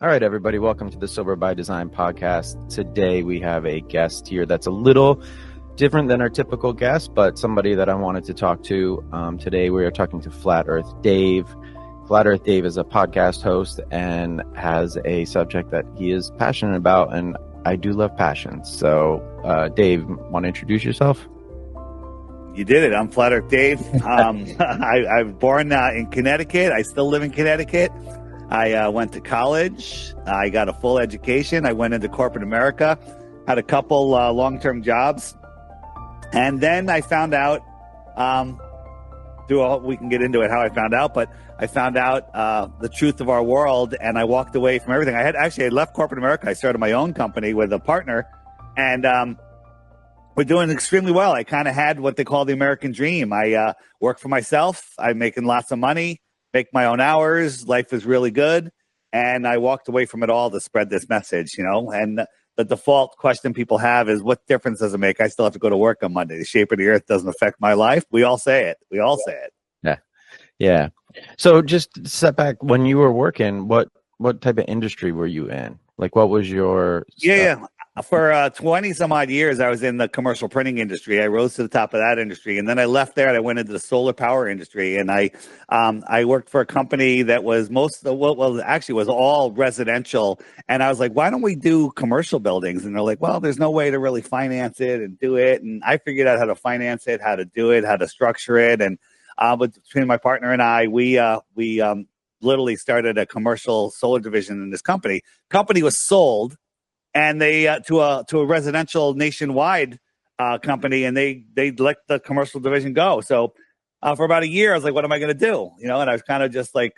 All right, everybody, welcome to the Sober by Design podcast. Today we have a guest here that's a little different than our typical guest, but somebody that I wanted to talk to. Today we are talking to Flat Earth Dave. Flat Earth Dave is a podcast host and has a subject that he is passionate about, and I do love passion. So, Dave, want to introduce yourself? You did it. I'm Flat Earth Dave. I was born in Connecticut. I still live in Connecticut. I went to college. I got a full education. I went into corporate America, had a couple long-term jobs. And then I found out, we can get into it, how I found out, but I found out the truth of our world, and I walked away from everything. I left corporate America. I started my own company with a partner, and we're doing extremely well. I kind of had what they call the American dream. I work for myself. I'm making lots of money, make my own hours. Life is really good. And I walked away from it all to spread this message, and the default question people have is, what difference does it make? I still have to go to work on Monday. The shape of the earth doesn't affect my life. We all say it. Say it. Yeah. So just step back. When you were working, what type of industry were you in? Like, what was your stuff? Yeah. For 20 some odd years, I was in the commercial printing industry. I rose to the top of that industry, and then I left there and I went into the solar power industry. And I worked for a company that was was all residential. And I was like, why don't we do commercial buildings? And they're like, well, there's no way to really finance it and do it. And I figured out how to finance it, how to do it, how to structure it. And but between my partner and I, we literally started a commercial solar division in this company. Company was sold. And they to a residential nationwide company, and they let the commercial division go. So for about a year, I was like, "What am I going to do?" And I was kind of just like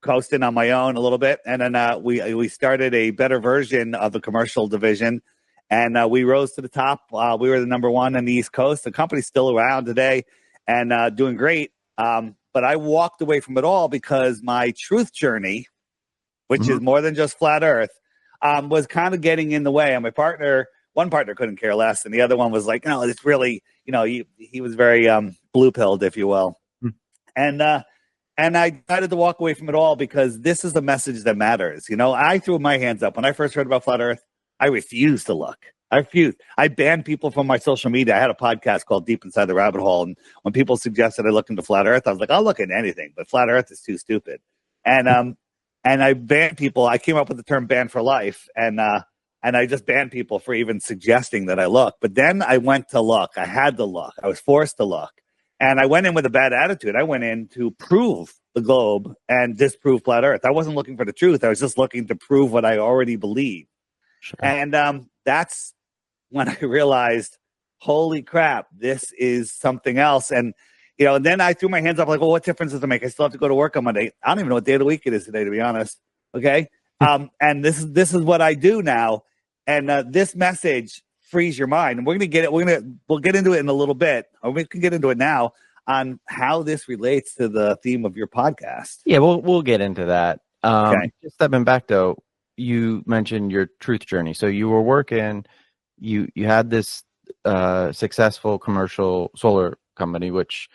coasting on my own a little bit. And then we started a better version of the commercial division, and we rose to the top. We were the number one on the East Coast. The company's still around today and doing great. But I walked away from it all because my truth journey, which is more than just flat Earth, was kind of getting in the way. And one partner couldn't care less, and the other one was like, no, it's really, he was very blue-pilled, if you will. And I decided to walk away from it all because this is the message that matters. I threw my hands up when I first heard about flat Earth. I refused to look. I refused. I banned people from my social media. I had a podcast called Deep Inside the Rabbit Hole, and when people suggested I look into flat Earth, I was like, I'll look into anything, but flat Earth is too stupid. And I banned people. I came up with the term ban for life. And I just banned people for even suggesting that I look. But then I went to look. I had to look. I was forced to look. And I went in with a bad attitude. I went in to prove the globe and disprove flat Earth. I wasn't looking for the truth. I was just looking to prove what I already believe. Sure. And that's when I realized, holy crap, this is something else. And and then I threw my hands up like, well, what difference does it make? I still have to go to work on Monday. I don't even know what day of the week it is today, to be honest. Okay. And this is what I do now. And this message frees your mind. And we'll get into it in a little bit, or we can get into it now on how this relates to the theme of your podcast. Yeah, we'll get into that. Okay. Just stepping back though, you mentioned your truth journey. So you were working, you had this successful commercial solar company, which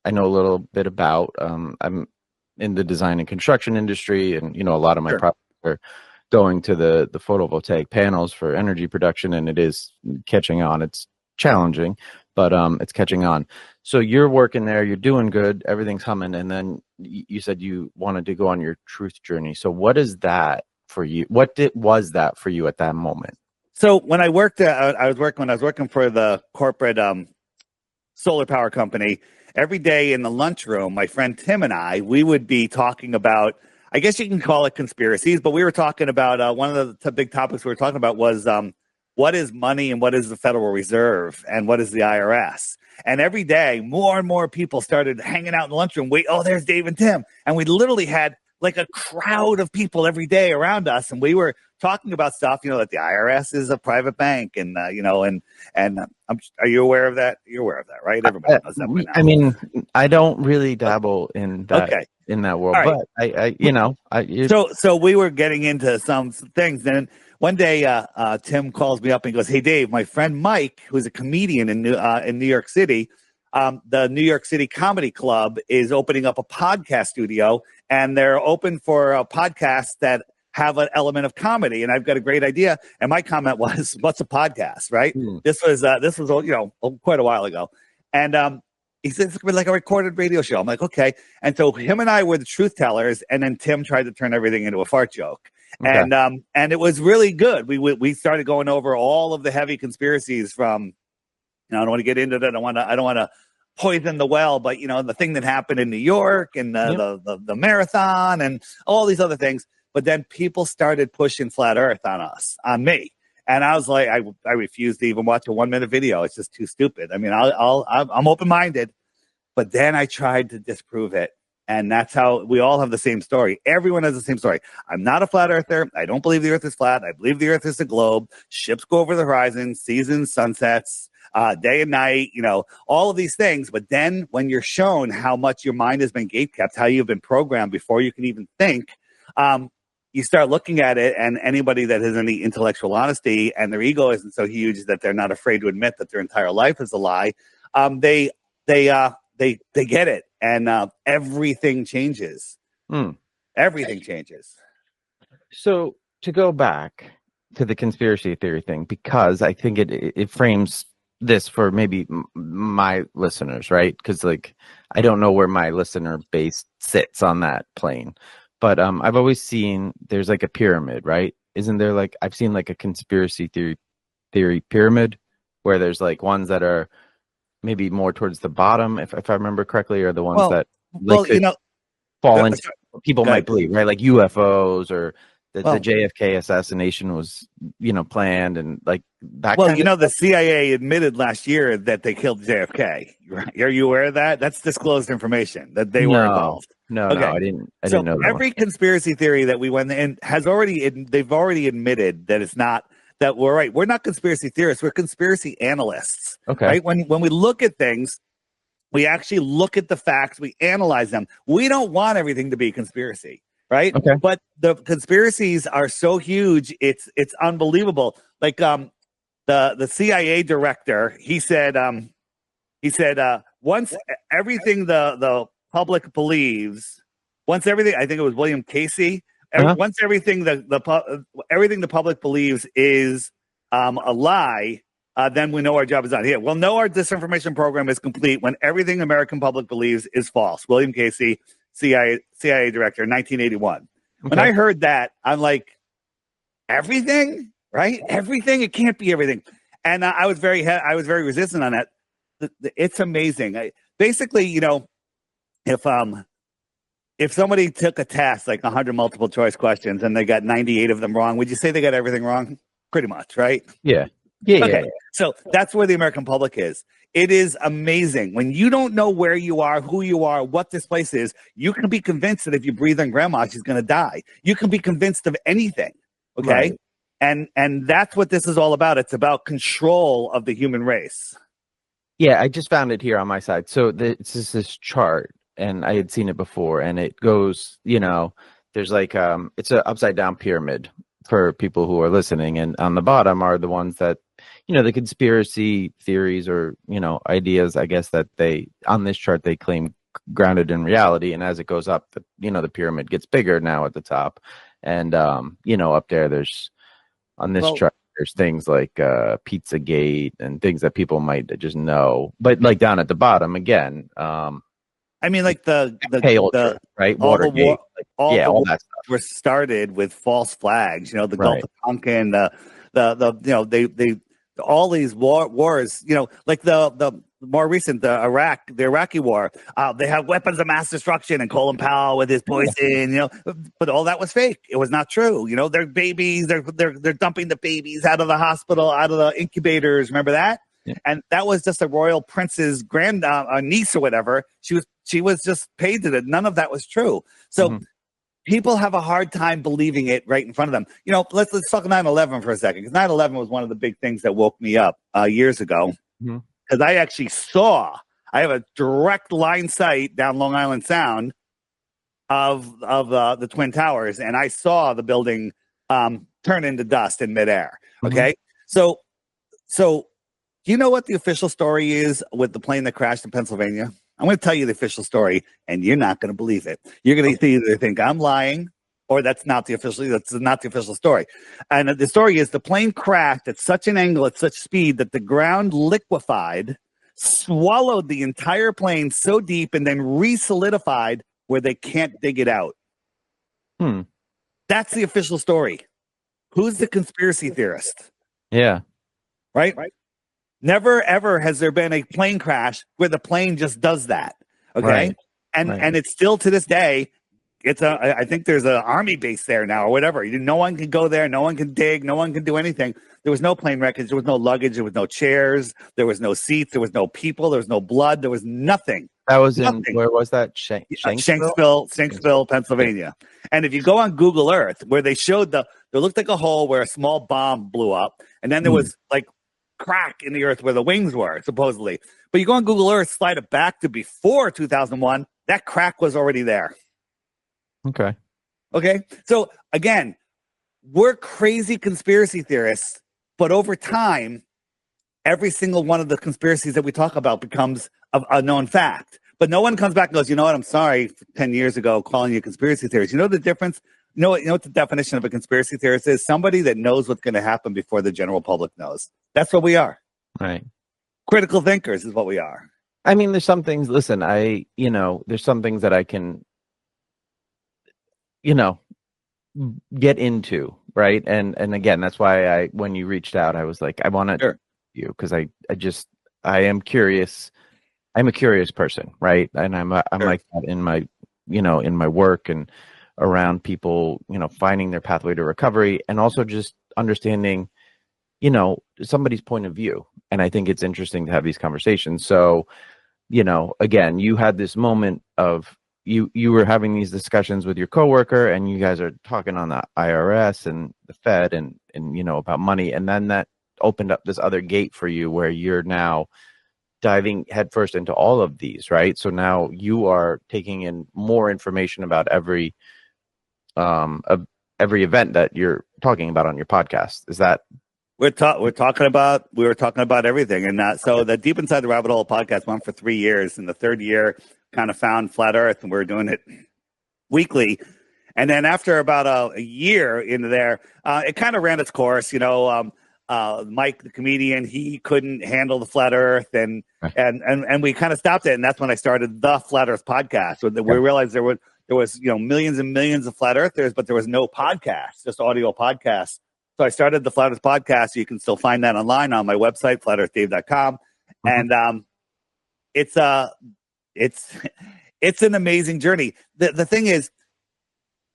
I know a little bit about. I'm in the design and construction industry, and a lot of my projects are going to the photovoltaic panels for energy production, and it is catching on. It's challenging, but it's catching on. So you're working there, you're doing good, everything's humming, and then you said you wanted to go on your truth journey. So what is that for you? Was that for you at that moment? So when I worked, I was working for the corporate solar power company. Every day in the lunchroom, my friend Tim and I, we would be talking about, I guess you can call it conspiracies, but we were talking about one of the big topics we were talking about was what is money and what is the Federal Reserve and what is the IRS? And every day, more and more people started hanging out in the lunchroom. There's Dave and Tim. And we literally had like a crowd of people every day around us. And we were talking about stuff, that the IRS is a private bank. And, are you aware of that? You're aware of that, right? Everybody knows that by now. I mean, I don't really dabble in that, in that world, right. But So we were getting into some things. Then one day, Tim calls me up and goes, "Hey, Dave, my friend Mike, who's a comedian in New York City, the New York City Comedy Club is opening up a podcast studio, and they're open for podcasts that have an element of comedy, and I've got a great idea. And my comment was, "What's a podcast?" Right? Mm. This was quite a while ago, and he said it's gonna be like a recorded radio show. I'm like, okay. And so him and I were the truth tellers, and then Tim tried to turn everything into a fart joke. Okay. And it was really good. We started going over all of the heavy conspiracies from, I don't want to get into that. I don't want to poison the well, but the thing that happened in New York and the marathon and all these other things. But then people started pushing flat Earth on me. And I was like, I refused to even watch a 1-minute video. It's just too stupid. I mean, I'm open-minded, but then I tried to disprove it. And that's how we all have the same story. Everyone has the same story. I'm not a flat earther. I don't believe the earth is flat. I believe the earth is a globe. Ships go over the horizon, seasons, sunsets, day and night, all of these things. But then when you're shown how much your mind has been gatekept, how you've been programmed before you can even think, you start looking at it, and anybody that has any intellectual honesty and their ego isn't so huge that they're not afraid to admit that their entire life is a lie, they get it, and everything changes. Everything changes. So to go back to the conspiracy theory thing, because I think it frames this for maybe my listeners, right? Because I don't know where my listener base sits on that plane. But I've always seen there's a pyramid, right? Isn't there I've seen a conspiracy theory pyramid where there's ones that are maybe more towards the bottom, if I remember correctly, or the ones that fall into people might believe, right? Like UFOs or the JFK assassination was planned, and that. Well, the CIA admitted last year that they killed JFK. Are you aware of that? That's disclosed information that they were involved. No, I didn't know that. Every conspiracy theory that we went in they've already admitted that it's not, that we're right. We're not conspiracy theorists. We're conspiracy analysts. Okay. Right? When we look at things, we actually look at the facts. We analyze them. We don't want everything to be conspiracy, right? Okay. But the conspiracies are so huge, it's unbelievable. The CIA director, he said once everything the public believes, once everything, I think it was William Casey, once everything everything the public believes is a lie, then we know our job is done. We'll know our disinformation program is complete when everything American public believes is false. William Casey, CIA director, 1981. Okay. When I heard that, I'm like, everything, right? Everything? It can't be everything. And I was very resistant on that. It's amazing. Basically, if somebody took a test, 100 multiple choice questions, and they got 98 of them wrong, would you say they got everything wrong? Pretty much, right? Yeah. Okay. So that's where the American public is. It is amazing. When you don't know where you are, who you are, what this place is, you can be convinced that if you breathe on grandma, she's going to die. You can be convinced of anything. Okay. Right. And that's what this is all about. It's about control of the human race. Yeah. I just found it here on my side. So it's just this chart, and I had seen it before, and it goes, there's it's an upside down pyramid for people who are listening. And on the bottom are the ones that, the conspiracy theories or, ideas, I guess, that on this chart, they claim grounded in reality. And as it goes up, the pyramid gets bigger now at the top. And, up there, there's on this chart, there's things like Pizzagate and things that people might just know. But down at the bottom, again, I mean, the right, Watergate, all that stuff were started with false flags. The Gulf of Tonkin, they all these wars. The more recent, the Iraqi war. They have weapons of mass destruction, and Colin Powell with his poison. But all that was fake. It was not true. Their babies. They're dumping the babies out of the hospital, out of the incubators. Remember that? Yeah. And that was just a royal prince's grand niece or whatever. She was just paid to it. None of that was true. So people have a hard time believing it right in front of them. Let's talk 9/11 for a second, because 9/11 was one of the big things that woke me up years ago. Because I actually I have a direct line sight down Long Island Sound of the Twin Towers, and I saw the building turn into dust in midair. Okay, so. Do you know what the official story is with the plane that crashed in Pennsylvania? I'm going to tell you the official story, and you're not going to believe it. You're going to either think I'm lying or that's not the official story. And the story is the plane crashed at such an angle, at such speed that the ground liquefied, swallowed the entire plane so deep, and then re-solidified where they can't dig it out. That's the official story. Who's the conspiracy theorist? Yeah. Right? Never, ever has there been a plane crash where the plane just does that. Okay. Right. And it's still to this day, I think there's an army base there now or whatever. No one can go there. No one can dig. No one can do anything. There was no plane wreckage. There was no luggage. There was no chairs. There was no seats. There was no people. There was no blood. There was nothing. That was where was that? Shanksville, Pennsylvania. And if you go on Google Earth, where they showed there looked like a hole where a small bomb blew up. And then there was like crack in the earth where the wings were, supposedly. But you go on Google Earth, slide it back to before 2001, that crack was already there. Okay. So again, we're crazy conspiracy theorists, but over time, every single one of the conspiracies that we talk about becomes a known fact. But no one comes back and goes, you know what, I'm sorry, 10 years ago, calling you conspiracy theorists. You know the difference? You know what the definition of a conspiracy theorist is? Somebody that knows what's going to happen before the general public knows. That's what we are. Right. Critical thinkers is what we are. I mean, there's some things, listen, there's some things that I can, get into, right? And again, that's why when you reached out, I was like, I want to you, because I am curious. I'm a curious person, right? And I'm like that in my, in my work and around people, finding their pathway to recovery, and also just understanding, somebody's point of view. And I think it's interesting to have these conversations. So, again, you had this moment of you were having these discussions with your coworker, and you guys are talking on the IRS and the Fed and about money. And then that opened up this other gate for you where you're now diving headfirst into all of these, right? So now you are taking in more information about every event that you're talking about on your podcast. Is that we were talking about everything, and so the Deep Inside the Rabbit Hole podcast went for 3 years. In the third year, kind of found Flat Earth, and we were doing it weekly. And then after about a year into there, it kind of ran its course. Mike, the comedian, he couldn't handle the Flat Earth, and we kind of stopped it. And that's when I started the Flat Earth podcast. We realized there was millions and millions of flat earthers, but there was no podcast, just audio podcasts. So I started the Flat Earth podcast. You can still find that online on my website, flatearthdave.com. And it's an amazing journey. The thing is,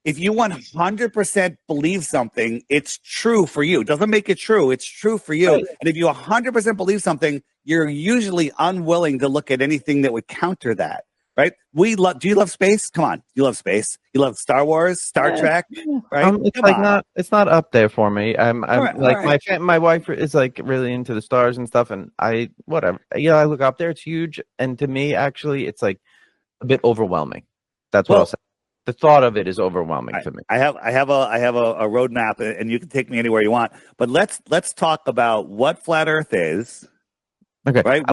if you 100% believe something, it's true for you. It doesn't make it true. It's true for you. Right. And if you 100% believe something, you're usually unwilling to look at anything that would counter that. Right? Do you love space? Come on. You love space. You love Star Wars, Star Trek, right? It's not up there for me. I'm right. My wife is like really into the stars and stuff, and I look up there. It's huge, and to me, actually, it's like a bit overwhelming. That's what I'll say. The thought of it is overwhelming to me. I have a roadmap, and you can take me anywhere you want. But let's talk about what Flat Earth is. Okay. Right.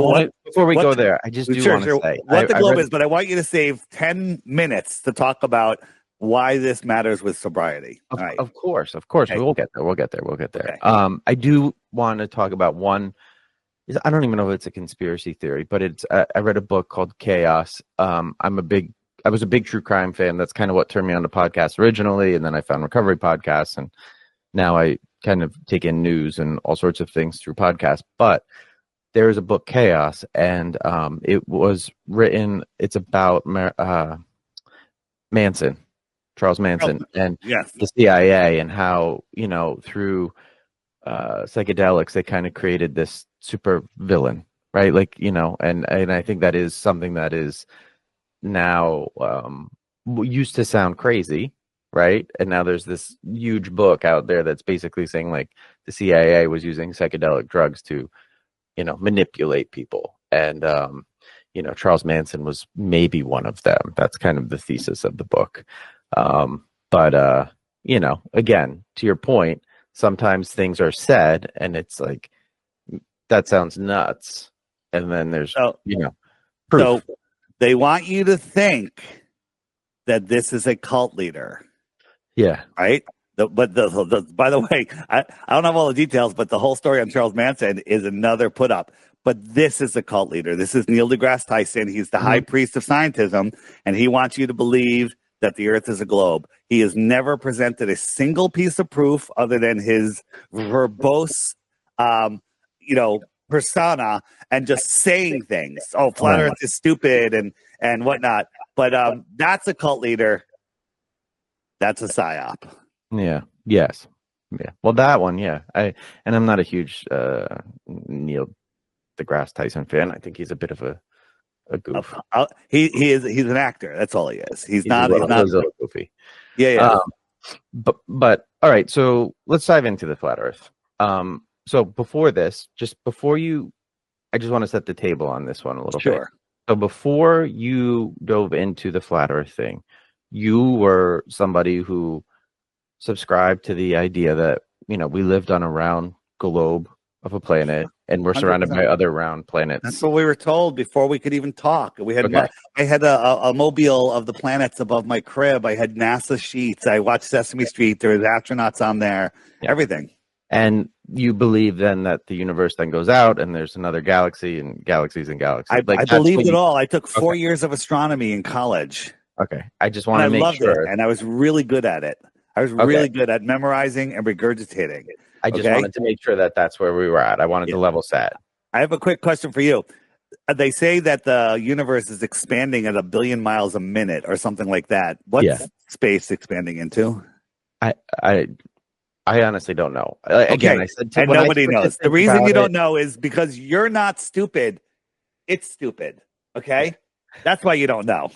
Before we go there, I just do want to say what the globe is, but I want you to save 10 minutes to talk about why this matters with sobriety. Of course. Okay. We'll get there. Okay. I do want to talk about one. I don't even know if it's a conspiracy theory, but it's. I read a book called Chaos. I was a big true crime fan. That's kind of what turned me on to podcasts originally, and then I found recovery podcasts, and now I kind of take in news and all sorts of things through podcasts. But there is a book, Chaos, and it was written. It's about Manson, Charles Manson, and the CIA, and how through psychedelics they kind of created this super villain, right? Like and I think that is something that is now used to sound crazy, right? And now there's this huge book out there that's basically saying like the CIA was using psychedelic drugs to manipulate people, and Charles Manson was maybe one of them. That's kind of the thesis of the book. But again, to your point, sometimes things are said and it's like that sounds nuts, and then there's proof. So they want you to think that this is a cult leader. Yeah. right? By the way, I don't have all the details, but the whole story on Charles Manson is another put up. But this is a cult leader. This is Neil deGrasse Tyson. He's the high priest of scientism, and he wants you to believe that the Earth is a globe. He has never presented a single piece of proof other than his verbose, persona and just saying things. Oh, flat Right. Earth is stupid and whatnot. But that's a cult leader. That's a psyop. Yeah. Yes. Yeah. Well, that one, yeah. I'm not a huge Neil deGrasse Tyson fan. I think he's a bit of a goof. He's an actor. That's all he is. He's not. He's a little goofy. Yeah. But all right. So let's dive into the flat Earth. So before this, I just want to set the table on this one a little bit. So before you dove into the flat Earth thing, you were somebody who subscribed to the idea that, we lived on a round globe of a planet and we're surrounded 100%. by other round planets. That's what we were told before we could even talk. We had I had a mobile of the planets above my crib. I had NASA sheets. I watched Sesame Street. There was astronauts on there. Yeah. Everything. And you believe then that the universe then goes out and there's another galaxy and galaxies and galaxies. I believed it all. I took 4 years of astronomy in college. Okay. I just want to make sure. And I was really good at it. I was really good at memorizing and regurgitating. I just wanted to make sure that that's where we were at. I wanted to level set. I have a quick question for you. They say that the universe is expanding at 1 billion miles a minute or something like that. What's space expanding into? I honestly don't know. Again, I said and nobody knows. The reason you don't know is because you're not stupid. It's stupid. Okay? That's why you don't know.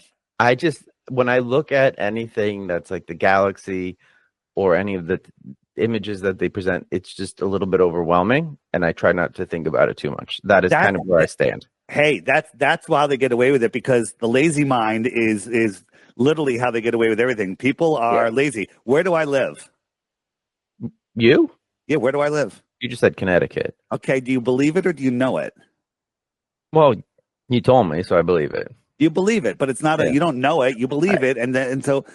When I look at anything that's like the galaxy or any of the images that they present, it's just a little bit overwhelming, and I try not to think about it too much. That's kind of where I stand. Hey, that's why they get away with it, because the lazy mind is literally how they get away with everything. People are lazy. Where do I live? You? Yeah, where do I live? You just said Connecticut. Okay, do you believe it or do you know it? Well, you told me, so I believe it. You believe it, but it's not you don't know it. You believe it, and so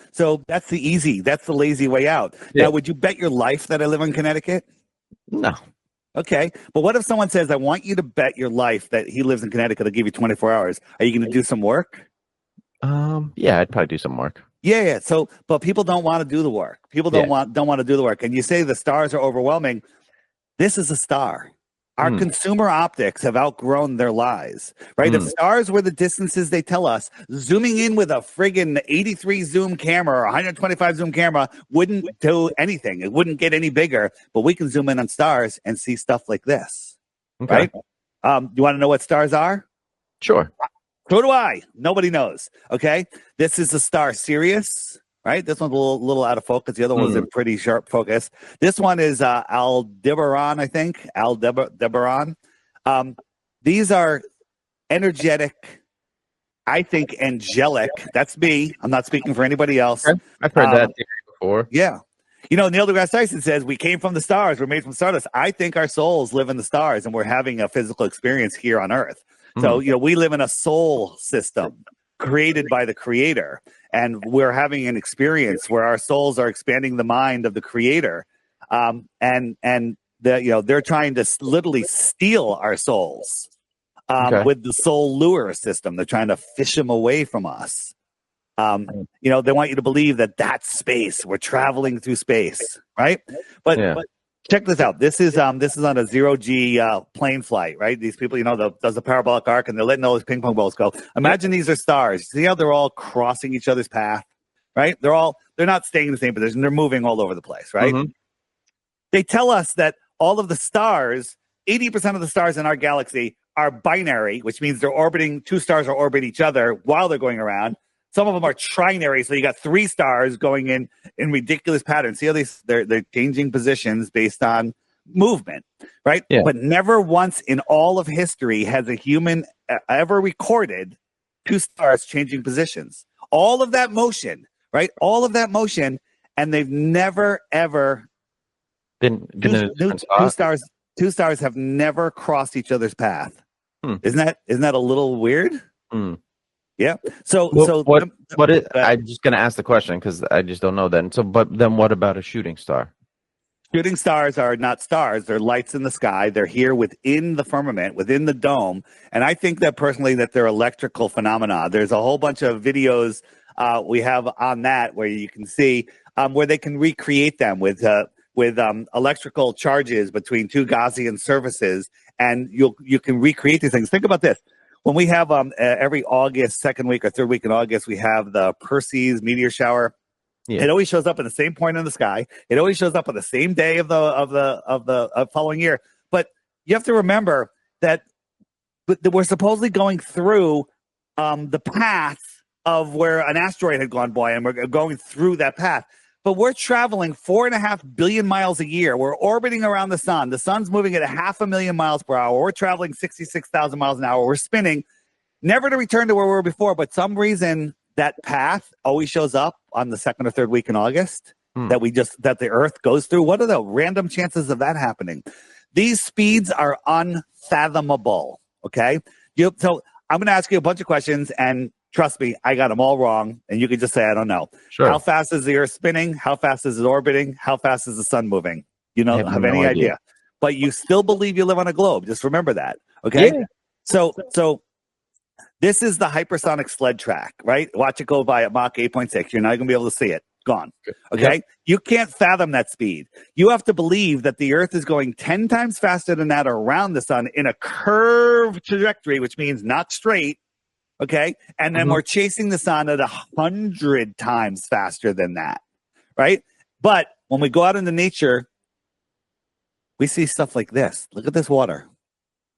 that's the lazy way out. Yeah. Now, would you bet your life that I live in Connecticut? No. Okay, but what if someone says, "I want you to bet your life that he lives in Connecticut. I'll give you 24 hours." Are you going to do some work? Yeah, I'd probably do some work. Yeah. So, but people don't want to do the work. People don't want to do the work. And you say the stars are overwhelming. This is a star. Our consumer optics have outgrown their lies, right? If stars were the distances they tell us, zooming in with a friggin' 83 zoom camera or 125 zoom camera wouldn't do anything. It wouldn't get any bigger, but we can zoom in on stars and see stuff like this, right? You want to know what stars are? Sure. So do I. Nobody knows. Okay. This is the star Sirius. Right, this one's a little out of focus. The other one's in pretty sharp focus. This one is Aldebaran, I think. Aldebaran. These are energetic, I think angelic. That's me. I'm not speaking for anybody else. I've heard that before. Yeah. Neil deGrasse Tyson says we came from the stars. We're made from stardust. I think our souls live in the stars, and we're having a physical experience here on Earth. So, we live in a soul system created by the Creator. And we're having an experience where our souls are expanding the mind of the Creator, and they're trying to literally steal our souls with the soul lure system. They're trying to fish them away from us. They want you to believe that that's space. We're traveling through space, right? But check this out. This is on a 0G plane flight, right? These people, does the parabolic arc, and they're letting all those ping pong balls go. Imagine these are stars. See how they're all crossing each other's path, right? They're not staying in the same position. They're moving all over the place, right? They tell us that all of the stars, 80% of the stars in our galaxy are binary, which means two stars are orbiting each other while they're going around. Some of them are trinary, so you got 3 stars going in ridiculous patterns. See how they're changing positions based on movement, right? Yeah. But never once in all of history has a human ever recorded 2 stars changing positions. All of that motion, right? All of that motion, and they've never ever been in a different spot. Two stars have never crossed each other's path. Isn't that a little weird? Yeah. So, Well, so what is? I'm just going to ask the question because I just don't know. Then, but then what about a shooting star? shooting stars are not stars; they're lights in the sky. They're here within the firmament, within the dome. And I think that personally, that they're electrical phenomena. There's a whole bunch of videos we have on that where you can see where they can recreate them with electrical charges between two Gaussian surfaces, and you can recreate these things. Think about this. When we have every August, second week or third week in August, we have the Perseus meteor shower. Yeah. It always shows up in the same point in the sky. It always shows up on the same day of the following year. But you have to remember that we're supposedly going through the path of where an asteroid had gone by, and we're going through that path. But we're traveling 4.5 billion miles a year. We're orbiting around the sun. The sun's moving at 500,000 miles per hour. We're traveling 66,000 miles an hour. We're spinning, never to return to where we were before. But some reason that path always shows up on the second or third week in August that the Earth goes through. What are the random chances of that happening? These speeds are unfathomable. Okay, so I'm going to ask you a bunch of questions, and trust me, I got them all wrong, and you can just say I don't know. Sure. How fast is the Earth spinning? How fast is it orbiting? How fast is the sun moving? You don't have any idea, but you still believe you live on a globe. Just remember that. Okay, yeah. So this is the hypersonic sled track, right? Watch it go by at Mach 8.6. You're not going to be able to see it. Gone. Okay? Yep. You can't fathom that speed. You have to believe that the Earth is going 10 times faster than that around the sun in a curved trajectory, which means not straight. Okay? And then we're chasing the sun at 100 times faster than that, right? But when we go out into nature, we see stuff like this. Look at this water.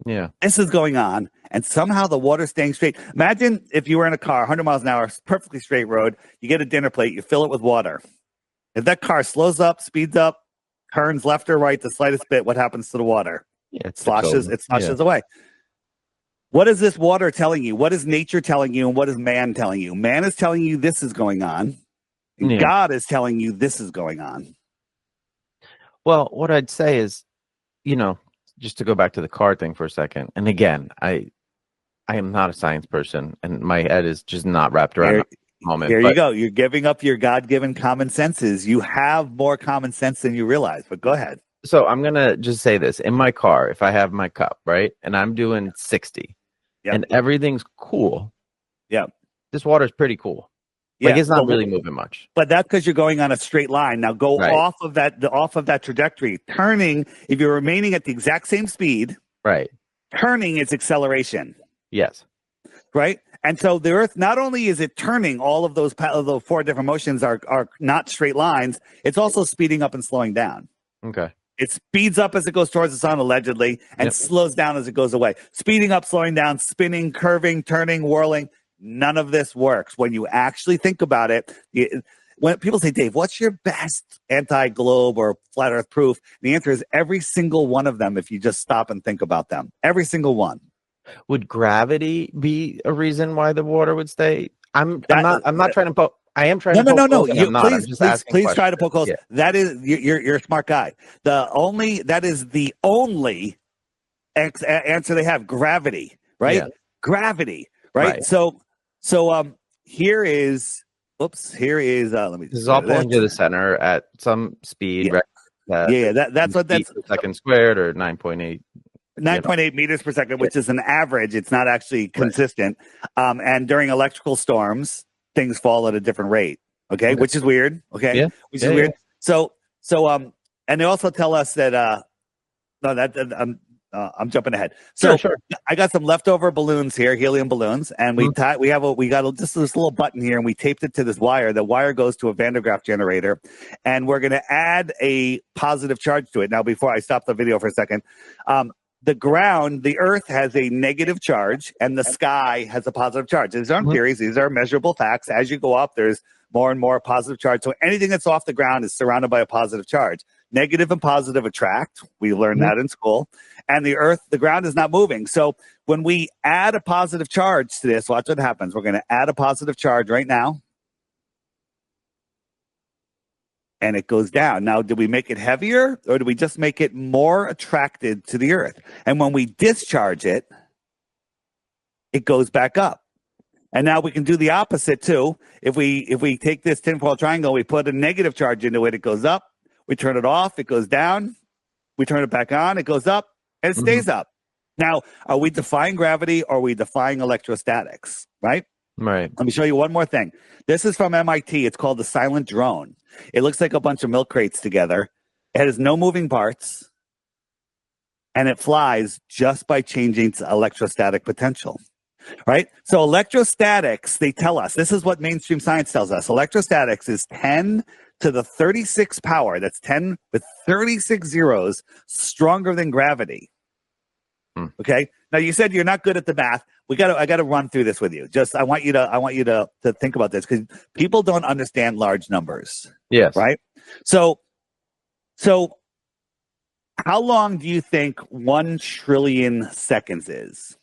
Yeah. This is going on, and somehow the water's staying straight. Imagine if you were in a car, 100 miles an hour, perfectly straight road. You get a dinner plate, you fill it with water. If that car slows up, speeds up, turns left or right the slightest bit, what happens to the water? Yeah, It sloshes away. What is this water telling you? What is nature telling you, and what is man telling you? Man is telling you this is going on, and God is telling you this is going on. Well, what I'd say is, just to go back to the car thing for a second, and again, I am not a science person, and my head is just not wrapped around the moment. Here you go. You're giving up your God-given common senses. You have more common sense than you realize, but go ahead. So I'm going to just say this. In my car, if I have my cup, right, and I'm doing 60, and everything's cool, this water is pretty cool. Like it's not really moving much. But that's because you're going on a straight line. Now go off of that trajectory. Turning, if you're remaining at the exact same speed, right? Turning is acceleration. Yes. Right? And so the Earth, not only is it turning, all of those four different motions are not straight lines, it's also speeding up and slowing down. Okay. It speeds up as it goes towards the sun, allegedly, and slows down as it goes away. Speeding up, slowing down, spinning, curving, turning, whirling. None of this works. When you actually think about it, when people say, Dave, what's your best anti-globe or flat earth proof? The answer is every single one of them if you just stop and think about them. Every single one. Would gravity be a reason why the water would stay? I'm not trying to poke. I am trying to poke. No. Please try to poke holes. Yeah. That is you're a smart guy. That is the only answer they have. Gravity, right? Yeah. Gravity, right? So here is let me. This is all pulling to the center at some speed. Right? That's what that's second squared or 9.8. 9.8 meters per second, which is an average. It's not actually consistent. And during electrical storms, things fall at a different rate. Okay. Which is weird. Okay. Which is weird. So, and they also tell us that, I'm jumping ahead. So sure. I got some leftover balloons here, helium balloons, and we got just this little button here, and we taped it to this wire. The wire goes to a Van de Graaff generator, and we're going to add a positive charge to it. Now, before I stop the video for a second, the ground, the Earth has a negative charge, and the sky has a positive charge. These aren't theories; these are measurable facts. As you go up, there's more and more positive charge. So anything that's off the ground is surrounded by a positive charge. Negative and positive attract. We learned that in school. And the ground is not moving. So when we add a positive charge to this, watch what happens. We're going to add a positive charge right now. And it goes down. Now, do we make it heavier or do we just make it more attracted to the Earth? And when we discharge it, it goes back up. And now we can do the opposite too. If we take this tinfoil triangle, we put a negative charge into it, it goes up. We turn it off, it goes down. We turn it back on, it goes up, and it stays up. Now, are we defying gravity or are we defying electrostatics, right? Right. Let me show you one more thing. This is from MIT. It's called the silent drone. It looks like a bunch of milk crates together. It has no moving parts, and it flies just by changing its electrostatic potential, right? So electrostatics, they tell us, this is what mainstream science tells us. Electrostatics is 10 to the 36 power. That's 10 with 36 zeros stronger than gravity. Okay. Now you said you're not good at the math. I got to run through this with you. Just I want you to think about this because people don't understand large numbers. Yes. Right. So how long do you think 1 trillion seconds is?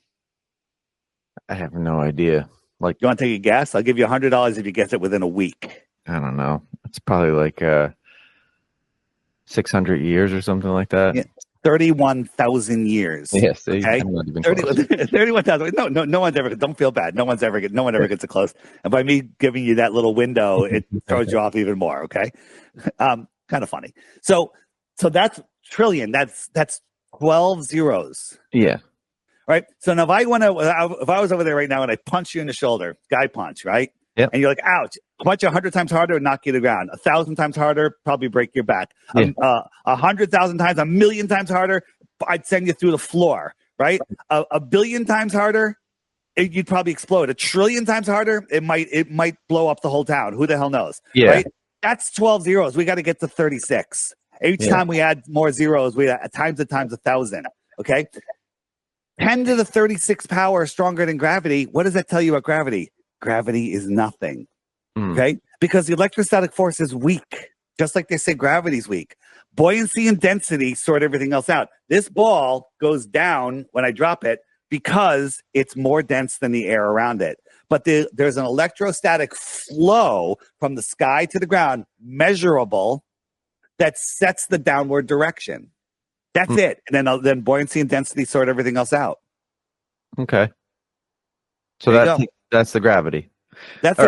I have no idea. Like, you want to take a guess? I'll give you $100 if you guess it within a week. I don't know. It's probably like 600 years or something like that. Yeah. 31,000 years. Yes. Okay. 31,000. No one's ever. Don't feel bad. No one ever gets it close. And by me giving you that little window, it throws you off even more. Okay. Kind of funny. So that's trillion. That's 12 zeros. Yeah. Right. So now if I was over there right now and I punch you in the shoulder, guy punch, right? Yeah. And you're like, ouch. Punch 100 times harder and knock you to the ground. 1,000 times harder, probably break your back. Yeah. 100,000 times, 1,000,000 times harder, I'd send you through the floor, right? A billion times harder, you'd probably explode. 1 trillion times harder, it might blow up the whole town. Who the hell knows? Yeah. Right? That's 12 zeros. We got to get to 36. Each time we add more zeros, we times 1,000. Okay. 10 to the 36 power stronger than gravity. What does that tell you about gravity? Gravity is nothing. Okay? Because the electrostatic force is weak. Just like they say gravity's weak. Buoyancy and density sort everything else out. This ball goes down when I drop it because it's more dense than the air around it. But there's an electrostatic flow from the sky to the ground, measurable, that sets the downward direction. That's it. And then buoyancy and density sort everything else out. Okay. So that's the gravity. That's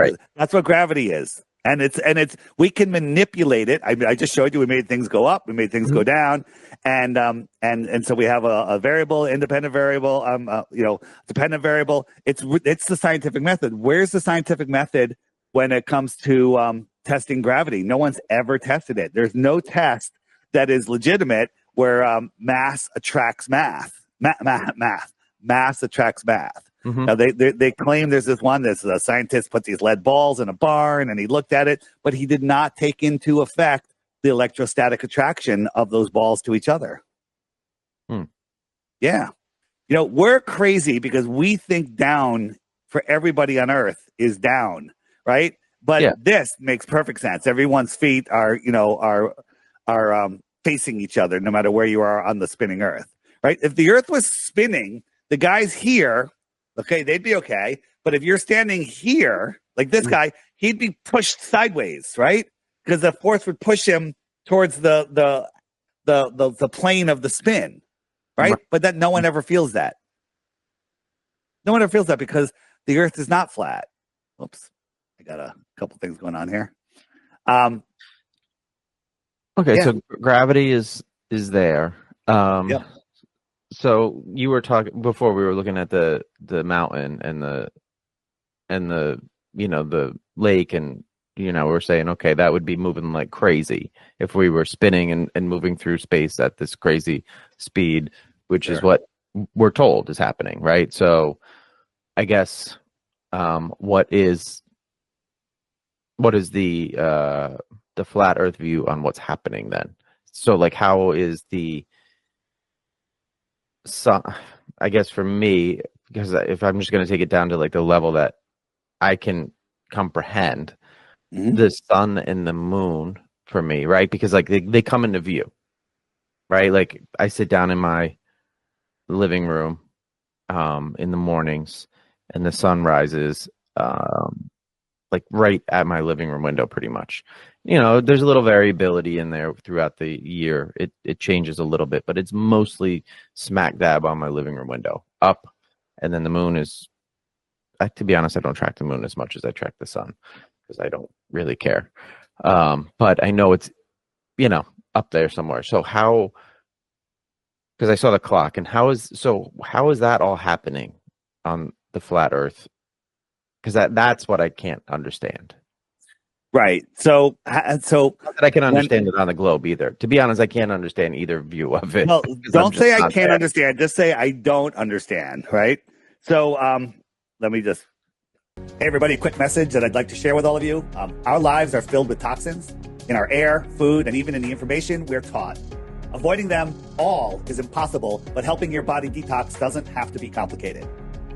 what gravity is. And it's we can manipulate it. I just showed you we made things go up, we made things go down, and so we have a variable, independent variable, dependent variable. It's the scientific method. Where's the scientific method when it comes to testing gravity? No one's ever tested it. There's no test that is legitimate where mass attracts math. Mass attracts math. Now they claim there's this one that's a scientist put these lead balls in a barn and he looked at it, but he did not take into effect the electrostatic attraction of those balls to each other. Yeah. We're crazy because we think down for everybody on Earth is down, right? But this makes perfect sense. Everyone's feet are facing each other no matter where you are on the spinning Earth, right? If the Earth was spinning, the guys here, okay, they'd be okay. But if you're standing here, like this guy, he'd be pushed sideways, right? Because the force would push him towards the plane of the spin, right? But that no one ever feels that. No one ever feels that because the Earth is not flat. Oops, I got a couple things going on here. Okay, so gravity is there. So you were talking before, we were looking at the mountain and the the lake, and we're saying, okay, that would be moving like crazy if we were spinning and moving through space at this crazy speed, which is what we're told is happening, right? So I guess what is the flat Earth view on what's happening then? So like, how is the sun, I guess for me, because if I'm just going to take it down to like the level that I can comprehend, the sun and the moon for me, right? Because like they come into view, right? Like I sit down in my living room in the mornings and the sun rises like right at my living room window pretty much. There's a little variability in there throughout the year. It changes a little bit, but it's mostly smack dab on my living room window up. And then the moon is to be honest, I don't track the moon as much as I track the sun because I don't really care. But I know it's, up there somewhere. So how, because I saw the clock, and how is that all happening on the flat Earth? Because that's what I can't understand. Right. So Not that I can understand it on the globe either. To be honest, I can't understand either view of it. Well, don't say I can't understand. Just say I don't understand. Right. So let me just. Hey, everybody, quick message that I'd like to share with all of you. Our lives are filled with toxins in our air, food, and even in the information we're taught. Avoiding them all is impossible, but helping your body detox doesn't have to be complicated.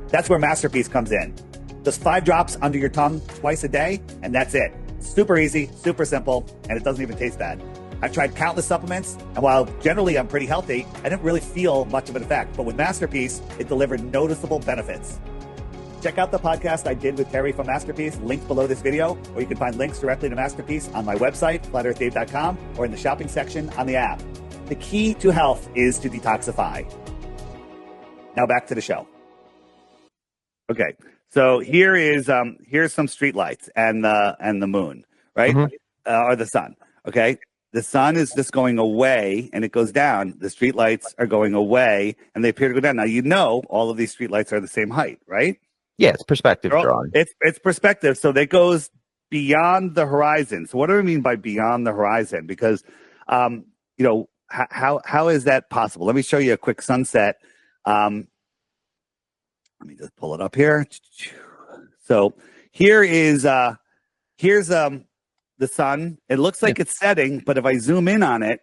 That's where Masterpiece comes in. Just 5 drops under your tongue twice a day, and that's it. Super easy, super simple, and it doesn't even taste bad. I've tried countless supplements, and while generally I'm pretty healthy, I didn't really feel much of an effect. But with Masterpiece, it delivered noticeable benefits. Check out the podcast I did with Terry from Masterpiece, linked below this video, or you can find links directly to Masterpiece on my website, flatearthdave.com, or in the shopping section on the app. The key to health is to detoxify. Now back to the show. Okay, so here's some street lights and the moon, right? Or the sun. Okay, the sun is just going away and it goes down. The street lights are going away and they appear to go down. Now all of these street lights are the same height, right? Yeah, it's perspective drawing. It's perspective. So that goes beyond the horizon. So what do I mean by beyond the horizon? Because how is that possible? Let me show you a quick sunset. Let me just pull it up here. So here's the sun. It looks like it's setting, but if I zoom in on it,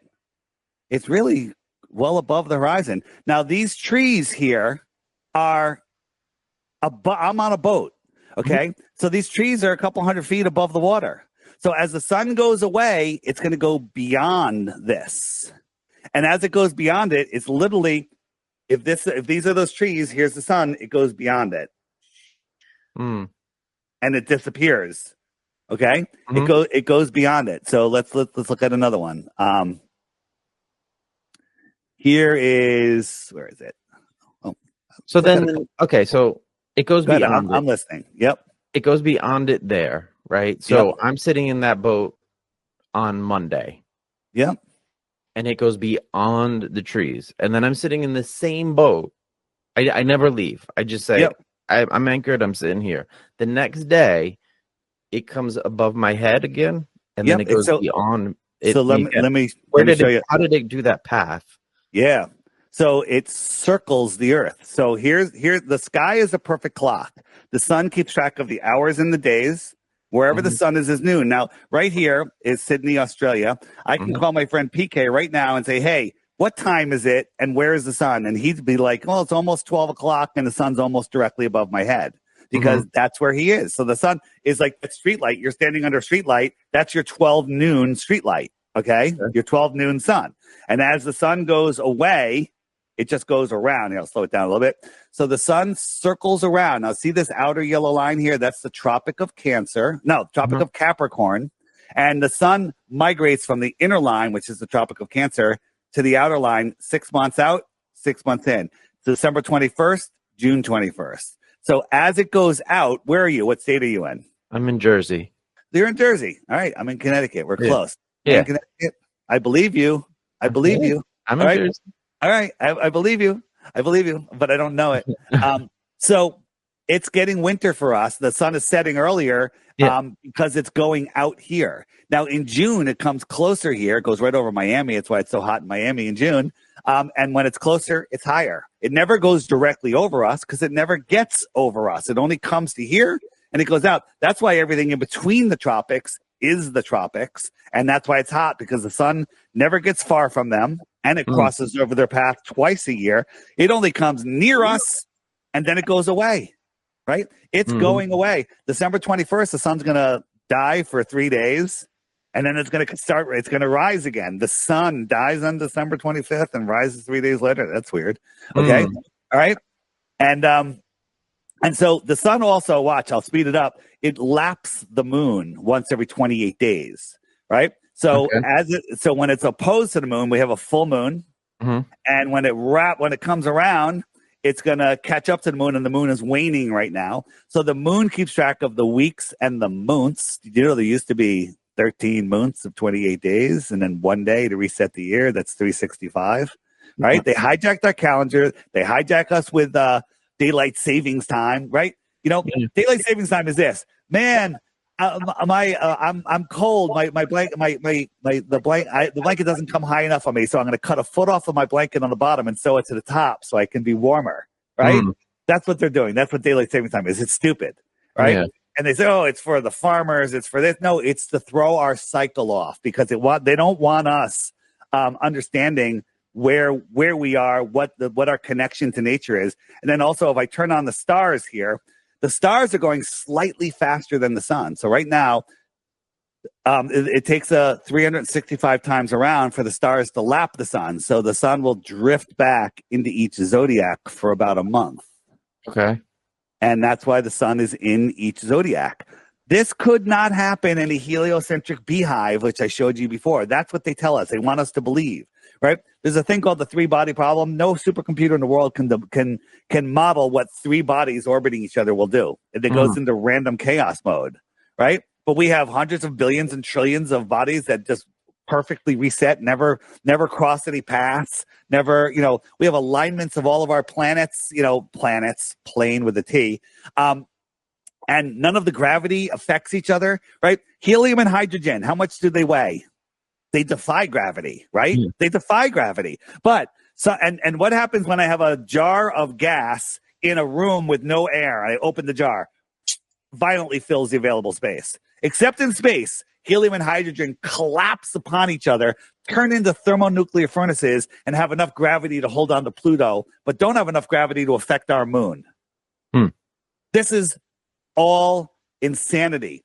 it's really well above the horizon. Now these trees here are I'm on a boat. Okay. So these trees are a couple hundred feet above the water. So as the sun goes away, it's going to go beyond this. And as it goes beyond it, it's literally, if these are those trees, here's the sun, it goes beyond it. And it disappears. Okay. It goes beyond it. So let's look at another one. Where is it? Oh, so then, okay. So it goes beyond I'm listening. Yep. It goes beyond it there, right? So I'm sitting in that boat on Monday. Yep. And it goes beyond the trees. And then I'm sitting in the same boat. I never leave. I just say, I'm anchored. I'm sitting here. The next day, it comes above my head again. And then it goes beyond it. So let me show you. How did it do that path? Yeah. So it circles the earth. So here's the sky is a perfect clock. The sun keeps track of the hours and the days. Wherever the sun is noon. Now, right here is Sydney, Australia. I can call my friend PK right now and say, hey, what time is it? And where is the sun? And he'd be like, well, it's almost 12 o'clock and the sun's almost directly above my head because that's where he is. So the sun is like a street light. You're standing under a street light. That's your 12 noon street light. Okay. Your 12 noon sun. And as the sun goes away, it just goes around. Here, I'll slow it down a little bit. So the sun circles around. Now, see this outer yellow line here? That's the Tropic of Capricorn. And the sun migrates from the inner line, which is the Tropic of Cancer, to the outer line 6 months out, 6 months in. December 21st, June 21st. So as it goes out, where are you? What state are you in? I'm in Jersey. You're in Jersey. All right. I'm in Connecticut. We're close. Yeah. In Connecticut. I believe you. I'm in Jersey. All right. I believe you. But I don't know it. So it's getting winter for us. The sun is setting earlier because it's going out here. Now in June, it comes closer here. It goes right over Miami. That's why it's so hot in Miami in June. And when it's closer, it's higher. It never goes directly over us because it never gets over us. It only comes to here and it goes out. That's why everything in between the tropics is the tropics. And that's why it's hot because the sun never gets far from them. And it crosses over their path twice a year. It only comes near us, and then it goes away, right? It's going away. December 21st, the sun's going to die for 3 days, and then it's going to rise again. The sun dies on December 25th and rises 3 days later. That's weird. Okay. All right. And so the sun also, watch, I'll speed it up. It laps the moon once every 28 days, right? So so when it's opposed to the moon, we have a full moon, and when it comes around, It's going to catch up to the moon, and the moon is waning right now. So the moon keeps track of the weeks and the months. You know, there used to be 13 months of 28 days, and then one day to reset the year. That's 365, right? They hijacked our calendar. They hijack us with daylight savings time, right? You know, daylight savings time is this, man. I'm cold. The blanket doesn't come high enough on me, so I'm going to cut a foot off of my blanket on the bottom and sew it to the top so I can be warmer. Right? That's what they're doing. That's what daylight savings time is. It's stupid, right? Yeah. And they say, "Oh, it's for the farmers. It's for this." No, it's to throw our cycle off because they don't want us understanding where we are, what our connection to nature is, and then also if I turn on the stars here. The stars are going slightly faster than the sun. So right now, it takes 365 times around for the stars to lap the sun. So the sun will drift back into each zodiac for about a month. Okay. And that's why the sun is in each zodiac. This could not happen in a heliocentric beehive, which I showed you before. That's what they tell us. They want us to believe. Right? There's a thing called the three-body problem. No supercomputer in the world can model what three bodies orbiting each other will do. It goes into random chaos mode, right? But we have hundreds of billions and trillions of bodies that just perfectly reset, never cross any paths, never, we have alignments of all of our planets, plane with a T, and none of the gravity affects each other, right? Helium and hydrogen, how much do they weigh? They defy gravity, right? Yeah. They defy gravity. But and what happens when I have a jar of gas in a room with no air? I open the jar, violently fills the available space. Except in space, helium and hydrogen collapse upon each other, turn into thermonuclear furnaces, and have enough gravity to hold on to Pluto, but don't have enough gravity to affect our moon. This is all insanity.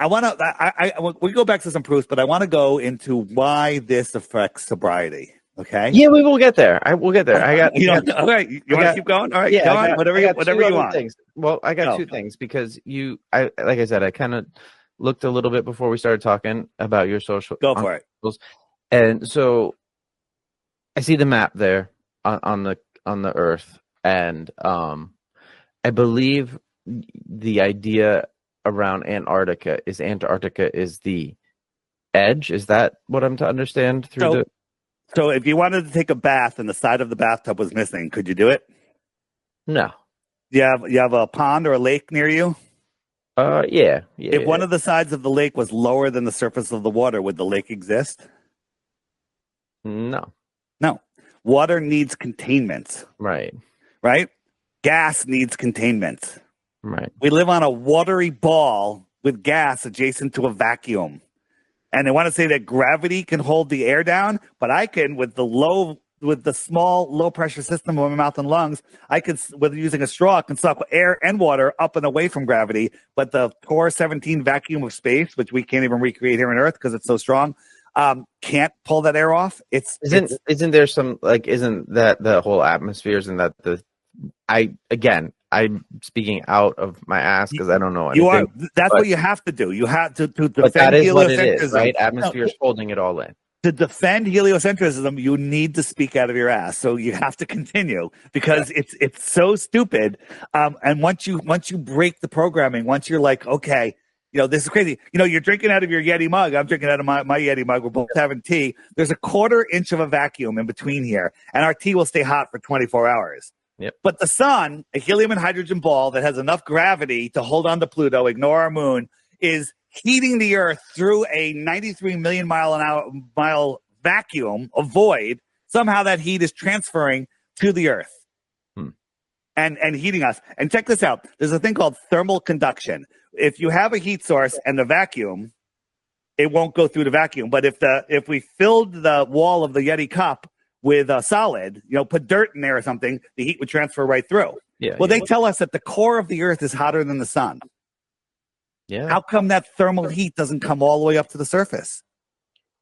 We go back to some proofs, but I want to go into why this affects sobriety. Okay. Yeah, we will get there. We'll get there. All right. You want to keep going? All right. Yeah, go on. Whatever you want. Things. Well, I got two things because like I said, I kind of looked a little bit before we started talking about your social. Go for it. And so I see the map there on the Earth, and I believe the idea around Antarctica is the edge. Is that what I'm to understand through So if you wanted to take a bath and the side of the bathtub was missing, could you do it? No. You have a pond or a lake near you? Yeah. If one of the sides of the lake was lower than the surface of the water, would the lake exist? No. Water needs containment. Right. Gas needs containment. Right. We live on a watery ball with gas adjacent to a vacuum. And they want to say that gravity can hold the air down, but I can, with the small low pressure system of my mouth and lungs, I could, with using a straw, I can suck air and water up and away from gravity. But the core 17 vacuum of space, which we can't even recreate here on Earth because it's so strong, can't pull that air off. Isn't there some, like, isn't that the whole atmosphere? Isn't that I'm speaking out of my ass because I don't know anything. That's what you have to do. You have to defend but that is what it is, right? Atmosphere is holding it all in. To defend heliocentrism, you need to speak out of your ass. So you have to continue because it's so stupid. And once you break the programming, once you're like, okay, this is crazy. You're drinking out of your Yeti mug. I'm drinking out of my Yeti mug. We're both having tea. There's a 1/4 inch of a vacuum in between here, and our tea will stay hot for 24 hours. Yep. But the sun, a helium and hydrogen ball that has enough gravity to hold on to Pluto, ignore our moon, is heating the Earth through a 93 million mile vacuum, a void. Somehow that heat is transferring to the Earth and heating us. And check this out. There's a thing called thermal conduction. If you have a heat source and the vacuum, it won't go through the vacuum. But if we filled the wall of the Yeti cup with a solid, put dirt in there or something, the heat would transfer right through. Yeah. They tell us that the core of the Earth is hotter than the sun. Yeah. How come that thermal heat doesn't come all the way up to the surface?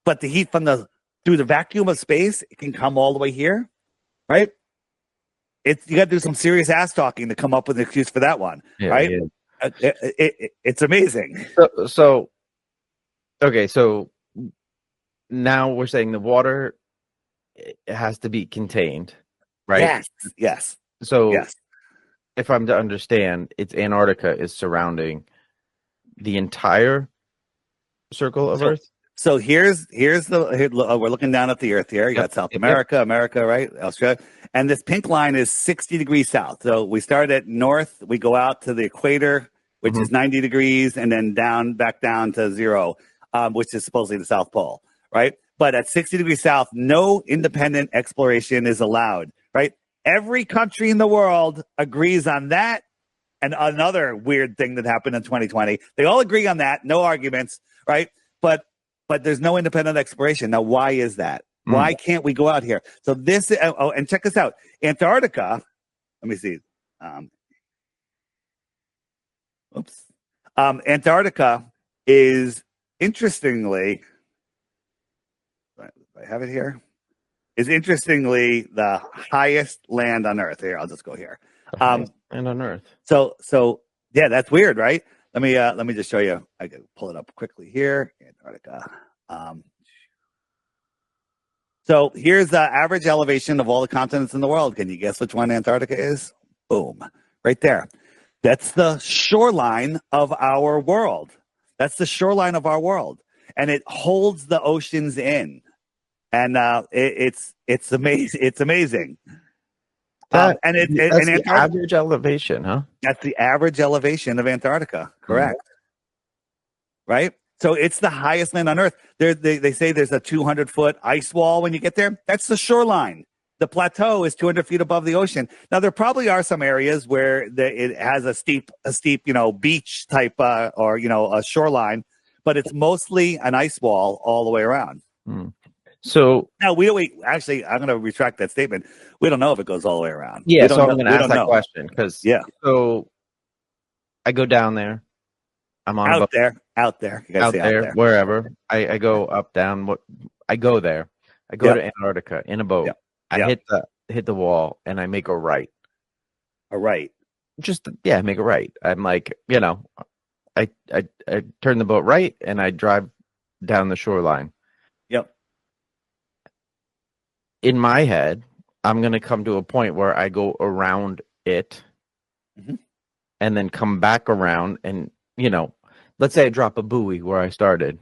But the heat through the vacuum of space, it can come all the way here, right? You got to do some serious ass talking to come up with an excuse for that one, right? Yeah. It's amazing. So now we're saying the water, it has to be contained, right? Yes. So Yes. if I'm to understand, it's Antarctica is surrounding the entire circle of So Earth. so we're looking down at the Earth here. You Yep. got South Yep. Yep. America, right? Australia. And this pink line is 60 degrees south. So we start at north, we go out to the equator, which is 90 degrees, and then back down to zero, which is supposedly the South Pole, right? But at 60 degrees south, no independent exploration is allowed, right? Every country in the world agrees on that. And another weird thing that happened in 2020, they all agree on that, no arguments, right? But there's no independent exploration. Now, why is that? Why can't we go out here? So this, and check this out, Antarctica. Let me see. Antarctica is interestingly, I have it here. Is interestingly the highest land on Earth. Here, I'll just go here. And on Earth. So yeah, that's weird, right? Let me just show you. I can pull it up quickly here. Antarctica. So here's the average elevation of all the continents in the world. Can you guess which one Antarctica is? Boom, right there. That's the shoreline of our world. That's the shoreline of our world, and it holds the oceans in, and it's amazing. It's amazing. That's The average elevation, huh? That's the average elevation of Antarctica. Correct. Right. So it's the highest land on Earth. They say there's a 200-foot ice wall when you get there. That's the shoreline. The plateau is 200 feet above the ocean. Now there probably are some areas where it has a steep, beach type or a shoreline, but it's mostly an ice wall all the way around. So now actually, I'm going to retract that statement. We don't know if it goes all the way around. Yeah, so I'm going to ask that question because so I go down there. I'm on out there, wherever. I go up, down. I go there. I go to Antarctica in a boat. I hit the wall and I make a right. A right. I make a right. I'm like, I turn the boat right and I drive down the shoreline. Yep. In my head, I'm going to come to a point where I go around it and then come back around and, let's say I drop a buoy where I started.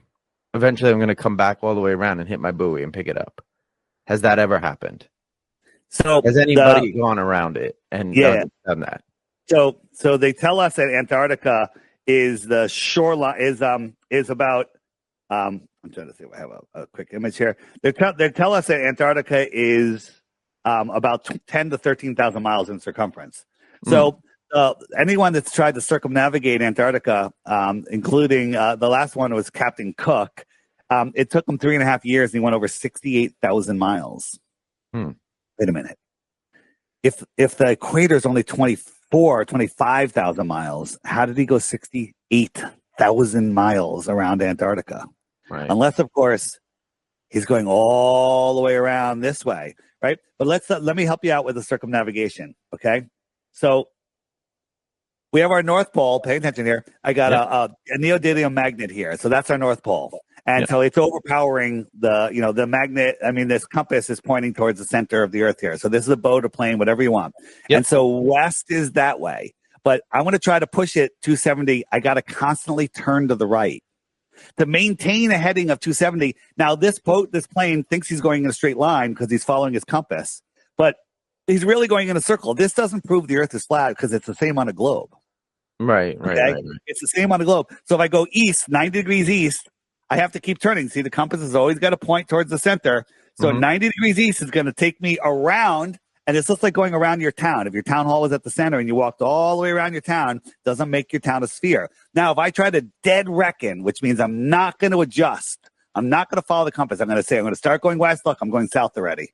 Eventually, I'm going to come back all the way around and hit my buoy and pick it up. Has that ever happened? So has anybody gone around it and done that? So they tell us that Antarctica is the shoreline is about I'm trying to see if I have a quick image here. They tell us that Antarctica is about 10 to 13,000 miles in circumference. So anyone that's tried to circumnavigate Antarctica, including the last one was Captain Cook, it took him 3.5 years and he went over 68,000 miles. Wait a minute. If the equator is only 25,000 miles, how did he go 68,000 miles around Antarctica? Right. Unless, of course, he's going all the way around this way, right? But let me help you out with the circumnavigation, okay? So we have our North Pole. Pay attention here. I got a neodymium magnet here, so that's our North Pole, and so it's overpowering the magnet. I mean, this compass is pointing towards the center of the Earth here. So this is a boat, a plane, whatever you want, and so west is that way. But I want to try to push it 270. I got to constantly turn to the right to maintain a heading of 270. Now, this plane thinks he's going in a straight line because he's following his compass, but he's really going in a circle. This doesn't prove the Earth is flat because it's the same on a globe. Right. It's the same on the globe. So if I go east, 90 degrees east, I have to keep turning. See, the compass has always got to point towards the center. So 90 degrees east is going to take me around. And it's just like going around your town. If your town hall was at the center and you walked all the way around your town, doesn't make your town a sphere. Now, if I try to dead reckon, which means I'm not going to adjust, I'm not going to follow the compass. I'm going to say, I'm going to start going west. Look, I'm going south already.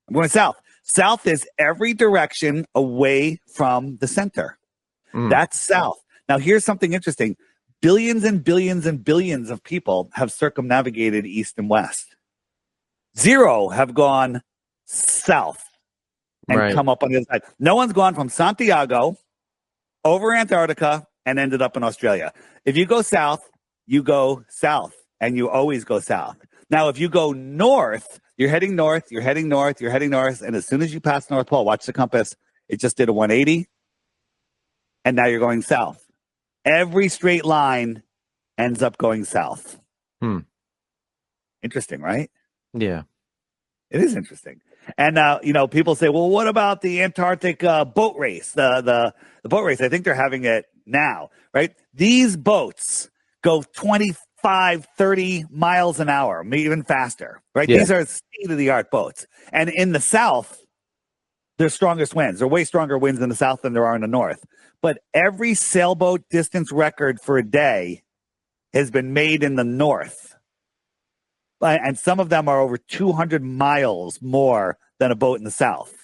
I'm going south. South is every direction away from the center. That's south. Now, here's something interesting. Billions and billions and billions of people have circumnavigated east and west. 0 have gone south and come up on the other side. No one's gone from Santiago over Antarctica and ended up in Australia. If you go south, and you always go south. Now, if you go north, you're heading north, and as soon as you pass North Pole, watch the compass, It just did a 180, and now you're going south. Every straight line ends up going south. Interesting, right? Yeah. It is interesting. And people say, well, what about the Antarctic boat race? The boat race, I think they're having it now, right? These boats go 25, 30 miles an hour, maybe even faster, right? Yeah. These are state-of-the-art boats. And in the South, there's strongest winds. There are way stronger winds in the South than there are in the North. But every sailboat distance record for a day has been made in the North. And some of them are over 200 miles more than a boat in the South.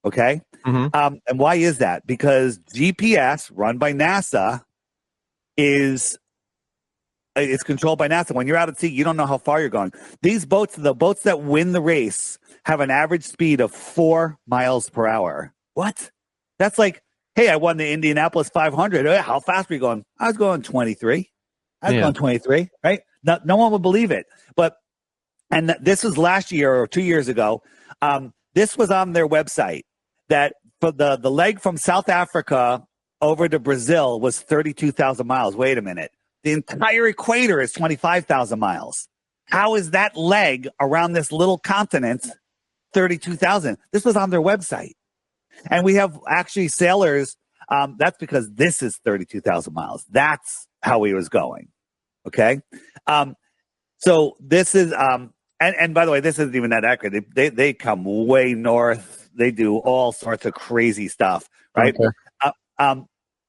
Okay. And why is that? Because GPS, run by NASA, it's controlled by NASA. When you're out at sea, you don't know how far you're going. These boats, the boats that win the race, have an average speed of 4 miles per hour. What? That's like, hey, I won the Indianapolis 500. How fast were you going? I was going 23. Going 23, right? No one would believe it. And this was last year or 2 years ago. This was on their website that for the leg from South Africa over to Brazil was 32,000 miles. Wait a minute. The entire equator is 25,000 miles. How is that leg around this little continent 32,000? This was on their website. And we have actually sailors. That's because this is 32,000 miles. That's how he was going. Okay. So this is, and by the way, this isn't even that accurate. They come way north. They do all sorts of crazy stuff, right? Okay.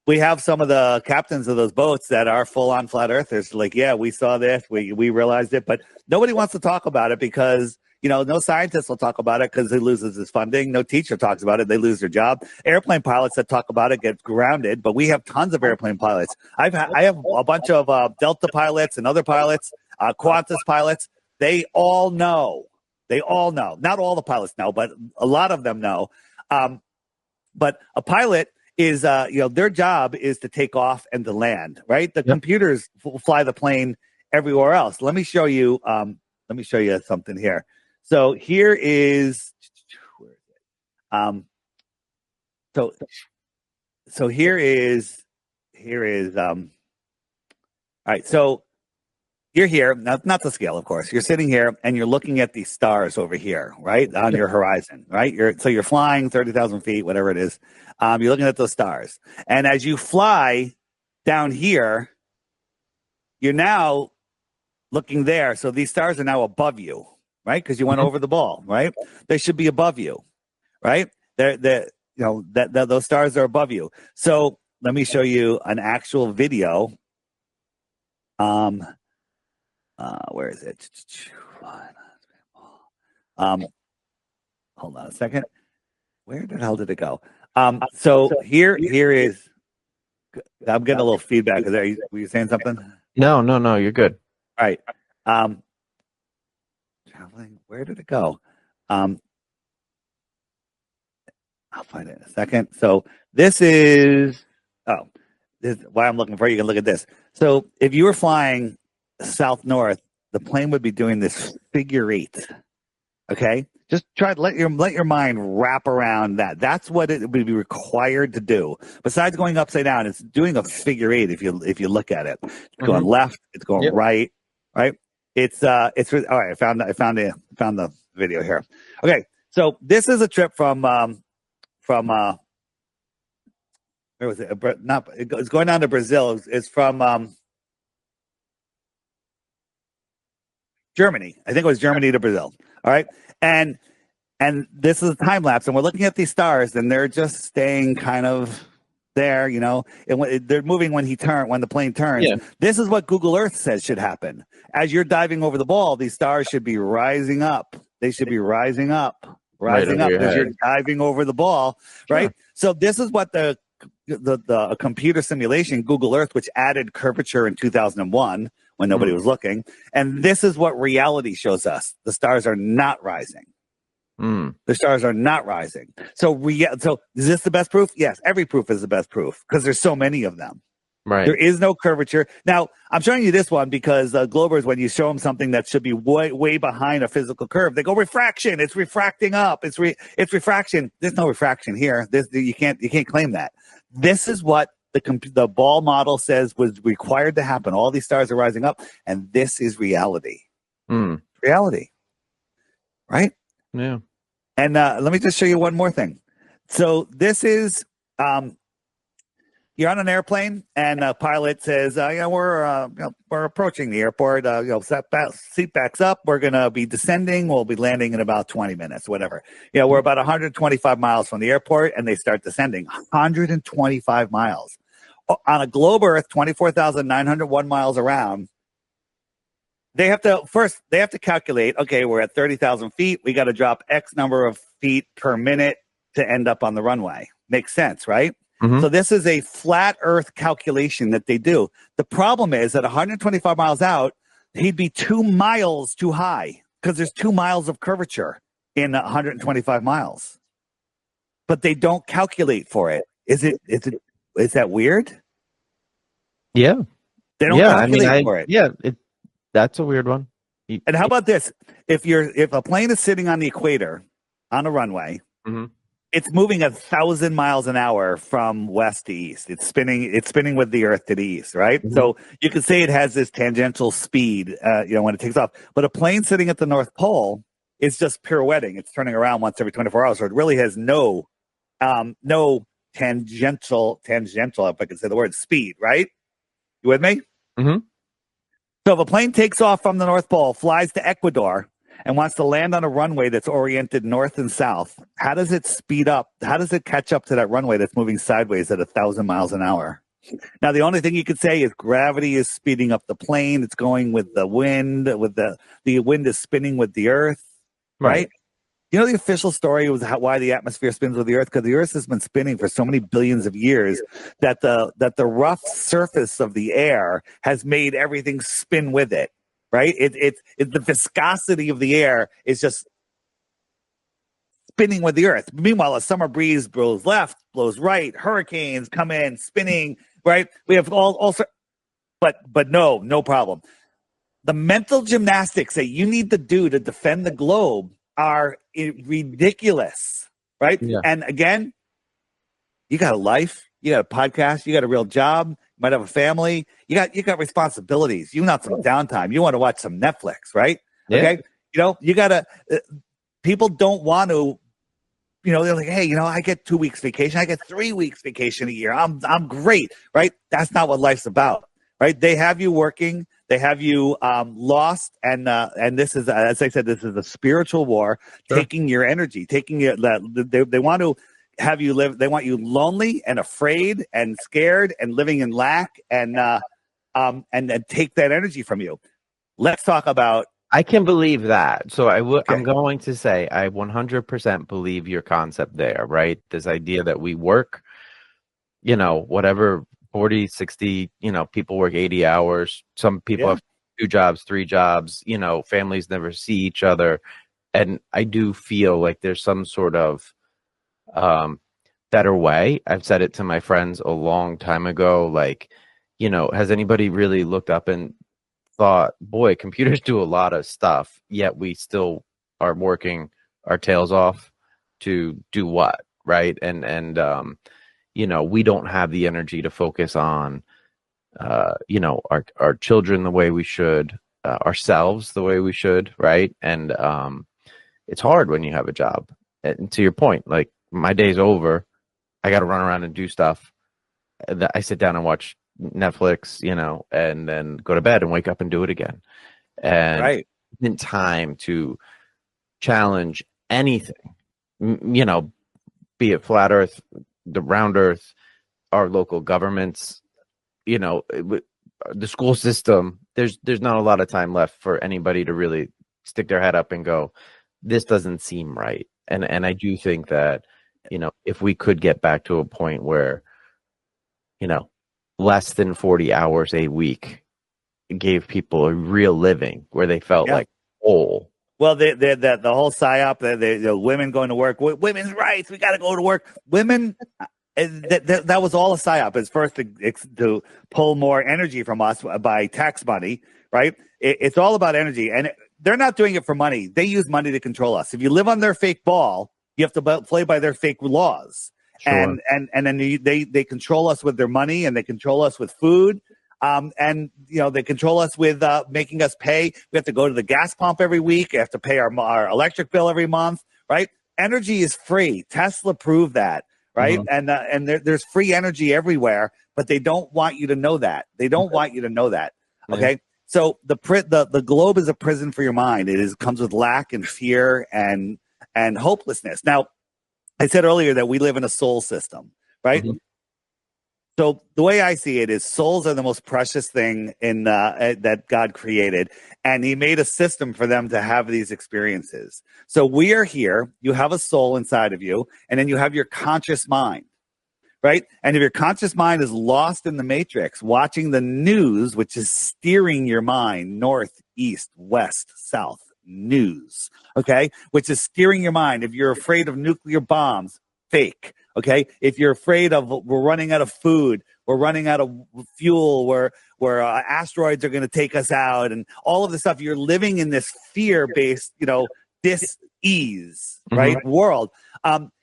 We have some of the captains of those boats that are full-on flat earthers. Like, yeah, we saw this, we realized it, but nobody wants to talk about it because, no scientist will talk about it because he loses his funding. No teacher talks about it; they lose their job. Airplane pilots that talk about it get grounded. But we have tons of airplane pilots. I have a bunch of Delta pilots and other pilots, Qantas pilots. They all know. Not all the pilots know, but a lot of them know. But a pilot is, their job is to take off and to land, right? The computers fly the plane everywhere else. Let me show you. Let me show you something here. So here is, where is it? So here is, all right. So you're here, not the scale, of course. You're sitting here and you're looking at these stars over here, right, on your horizon, right? You're flying 30,000 feet, whatever it is. You're looking at those stars. And as you fly down here, you're now looking there. So these stars are now above you, right? Because you went over the ball, right? They should be above you, right? Those stars are above you. So let me show you an actual video. Where is it? Hold on a second. Where the hell did it go? So here is. I'm getting a little feedback. Were you saying something? No, you're good. All right. Traveling. Where did it go? I'll find it in a second. So this is. This is why I'm looking for. You can look at this. So if you were flying south north, the plane would be doing this figure eight. Okay, just try to let your mind wrap around that. That's what it would be required to do. Besides going upside down, it's doing a figure eight. If you look at it, it's going left, it's going right. It's all right. I found the video here. Okay, so this is a trip from where was it? It's going down to Brazil. It's from Germany. I think it was Germany to Brazil. All right. And this is a time lapse, and we're looking at these stars, and they're just staying kind of there, and they're moving when the plane turns. Yeah. This is what Google Earth says should happen. As you're diving over the ball, these stars should be rising up. They should be rising up because you're diving over the ball, right? Sure. So this is what the computer simulation, Google Earth, which added curvature in 2001 when nobody was looking. And this is what reality shows us. The stars are not rising. The stars are not rising. So is this the best proof? Yes. Every proof is the best proof because there's so many of them. Right. There is no curvature. Now, I'm showing you this one because Globers, when you show them something that should be way behind a physical curve, they go refraction. It's refracting up. It's refraction. There's no refraction here. You can't claim that. This is what the ball model says was required to happen. All these stars are rising up, and this is reality. Reality, right? Yeah. And let me just show you one more thing. So this is. You're on an airplane, and a pilot says, we're approaching the airport. Seat backs up. We're going to be descending. We'll be landing in about 20 minutes, whatever. We're about 125 miles from the airport, and they start descending. 125 miles. On a globe Earth, 24,901 miles around, they have to calculate, okay, we're at 30,000 feet. We got to drop X number of feet per minute to end up on the runway. Makes sense, right? Mm-hmm. So this is a flat Earth calculation that they do. The problem is at 125 miles out, he'd be 2 miles too high because there's 2 miles of curvature in 125 miles. But they don't calculate for it. Is that weird? Yeah. They don't calculate for it. Yeah, that's a weird one. And how about this? If a plane is sitting on the equator on a runway, mm-hmm. It's moving 1,000 miles an hour from west to east. It's spinning with the Earth to the east, right? Mm-hmm. So you could say it has this tangential speed, when it takes off. But a plane sitting at the North Pole is just pirouetting. It's turning around once every 24 hours. So it really has no tangential, if I can say the word, speed, right? You with me? Mm-hmm. So if a plane takes off from the North Pole, flies to Ecuador, and wants to land on a runway that's oriented north and south, how does it speed up? How does it catch up to that runway that's moving sideways at 1,000 miles an hour? Now, the only thing you could say is gravity is speeding up the plane. It's going with the wind. The wind is spinning with the Earth, right? You know, the official story was why the atmosphere spins with the Earth, because the Earth has been spinning for so many billions of years that the rough surface of the air has made everything spin with it. Right? It's the viscosity of the air is just spinning with the Earth. Meanwhile, a summer breeze blows left, blows right, hurricanes come in, spinning, right? We have all but no problem. The mental gymnastics that you need to do to defend the globe are ridiculous, right? Yeah. And again, you got a life, you got a podcast, you got a real job, you might have a family, you got responsibilities, you want some downtime, you want to watch some Netflix, right? Yeah. Okay, you gotta. People don't want to. They're like, hey, I get 2 weeks vacation, I get 3 weeks vacation a year. I'm great, right? That's not what life's about, right? They have you working, they have you lost, and this is, as I said, this is a spiritual war, Sure. taking your energy, taking your. They want to have you live. They want you lonely and afraid and scared and living in lack and take that energy from you. Let's talk about. I can believe that. So Okay. I'm going to say I 100% believe your concept there, right? This idea that we work, whatever, 40, 60, people work 80 hours. Some people have 2 jobs, 3 jobs, families never see each other. And I do feel like there's some sort of better way. I've said it to my friends a long time ago, like, has anybody really looked up and thought, boy, computers do a lot of stuff, yet we still are working our tails off to do what, right? And we don't have the energy to focus on our children the way we should, ourselves the way we should, right? And it's hard when you have a job. And to your point, like, my day's over, I got to run around and do stuff. I sit down and watch Netflix, and then go to bed and wake up and do it again. And in time to challenge anything, be it flat Earth, the round Earth, our local governments, the school system. There's not a lot of time left for anybody to really stick their head up and go, this doesn't seem right. And I do think that, if we could get back to a point where, less than 40 hours a week gave people a real living where they felt like whole. Well, the whole psyop, the women going to work, women's rights, we got to go to work. Women, that was all a psyop. It's first to pull more energy from us by tax money, right? It's all about energy, and they're not doing it for money. They use money to control us. If you live on their fake ball, you have to play by their fake laws. Sure. And then they control us with their money, and they control us with food. And they control us with making us pay. We have to go to the gas pump every week. We have to pay our electric bill every month, right? Energy is free. Tesla proved that, right? Mm-hmm. And there's free energy everywhere, but they don't want you to know that. They don't want you to know that. Okay. Yeah. So the globe is a prison for your mind. It comes with lack and fear and hopelessness. Now, I said earlier that we live in a soul system, right? Mm-hmm. So the way I see it is souls are the most precious thing that God created, and he made a system for them to have these experiences. So we are here, you have a soul inside of you, and then you have your conscious mind, right? And if your conscious mind is lost in the matrix, watching the news, which is steering your mind north, east, west, south, news, okay, which is steering your mind. If you're afraid of nuclear bombs, fake. Okay, if you're afraid of we're running out of food, we're running out of fuel, where asteroids are going to take us out, and all of this stuff, you're living in this fear-based, dis-ease, right, Mm-hmm. world.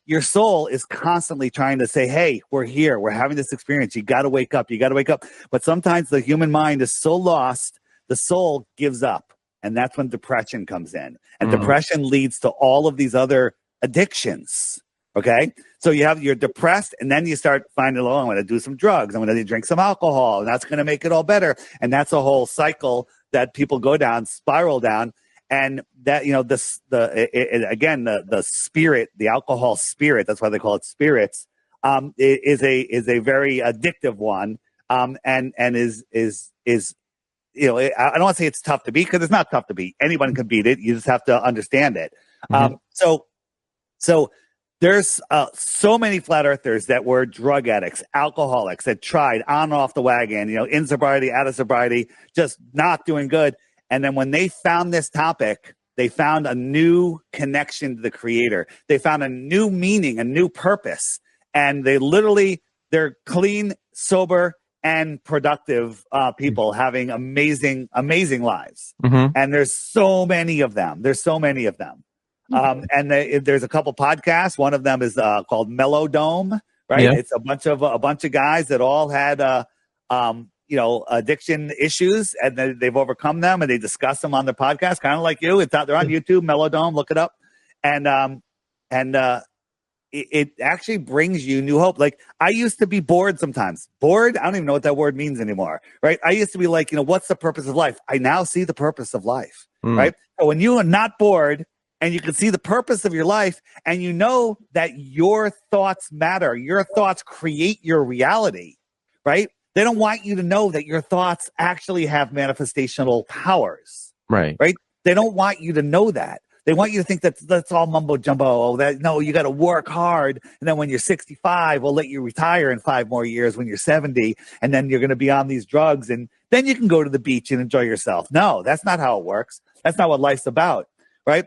Your soul is constantly trying to say, "Hey, we're here. We're having this experience. You got to wake up. You got to wake up." But sometimes the human mind is so lost, the soul gives up, and that's when depression comes in, and depression leads to all of these other addictions. Okay, so you're depressed, and then you start finding, I'm going to do some drugs. I'm going to drink some alcohol, and that's going to make it all better. And that's a whole cycle that people go down, spiral down, and that the spirit, the alcohol spirit. That's why they call it spirits. Is a very addictive one, and is I don't want to say it's tough to beat, because it's not tough to beat. Anyone can beat it. You just have to understand it. Mm-hmm. So there's so many flat earthers that were drug addicts, alcoholics, that tried on and off the wagon, in sobriety, out of sobriety, just not doing good. And then when they found this topic, they found a new connection to the creator. They found a new meaning, a new purpose. And they're clean, sober, and productive people having amazing, amazing lives. Mm-hmm. And there's so many of them. There's a couple podcasts. One of them is called Mellow Dome, right? Yeah. It's a bunch of guys that all had addiction issues, and they've overcome them, and they discuss them on their podcast, kind of like you. They're on YouTube, Mellow Dome. Look it up, and it actually brings you new hope. Like, I used to be bored sometimes. Bored? I don't even know what that word means anymore, right? I used to be like, what's the purpose of life? I now see the purpose of life, right? So when you are not bored, and you can see the purpose of your life, and you know that your thoughts matter. Your thoughts create your reality, right? They don't want you to know that your thoughts actually have manifestational powers, Right. right? They don't want you to know that. They want you to think that that's all mumbo jumbo. No, you got to work hard. And then when you're 65, we'll let you retire in 5 more years when you're 70. And then you're going to be on these drugs. And then you can go to the beach and enjoy yourself. No, that's not how it works. That's not what life's about, right?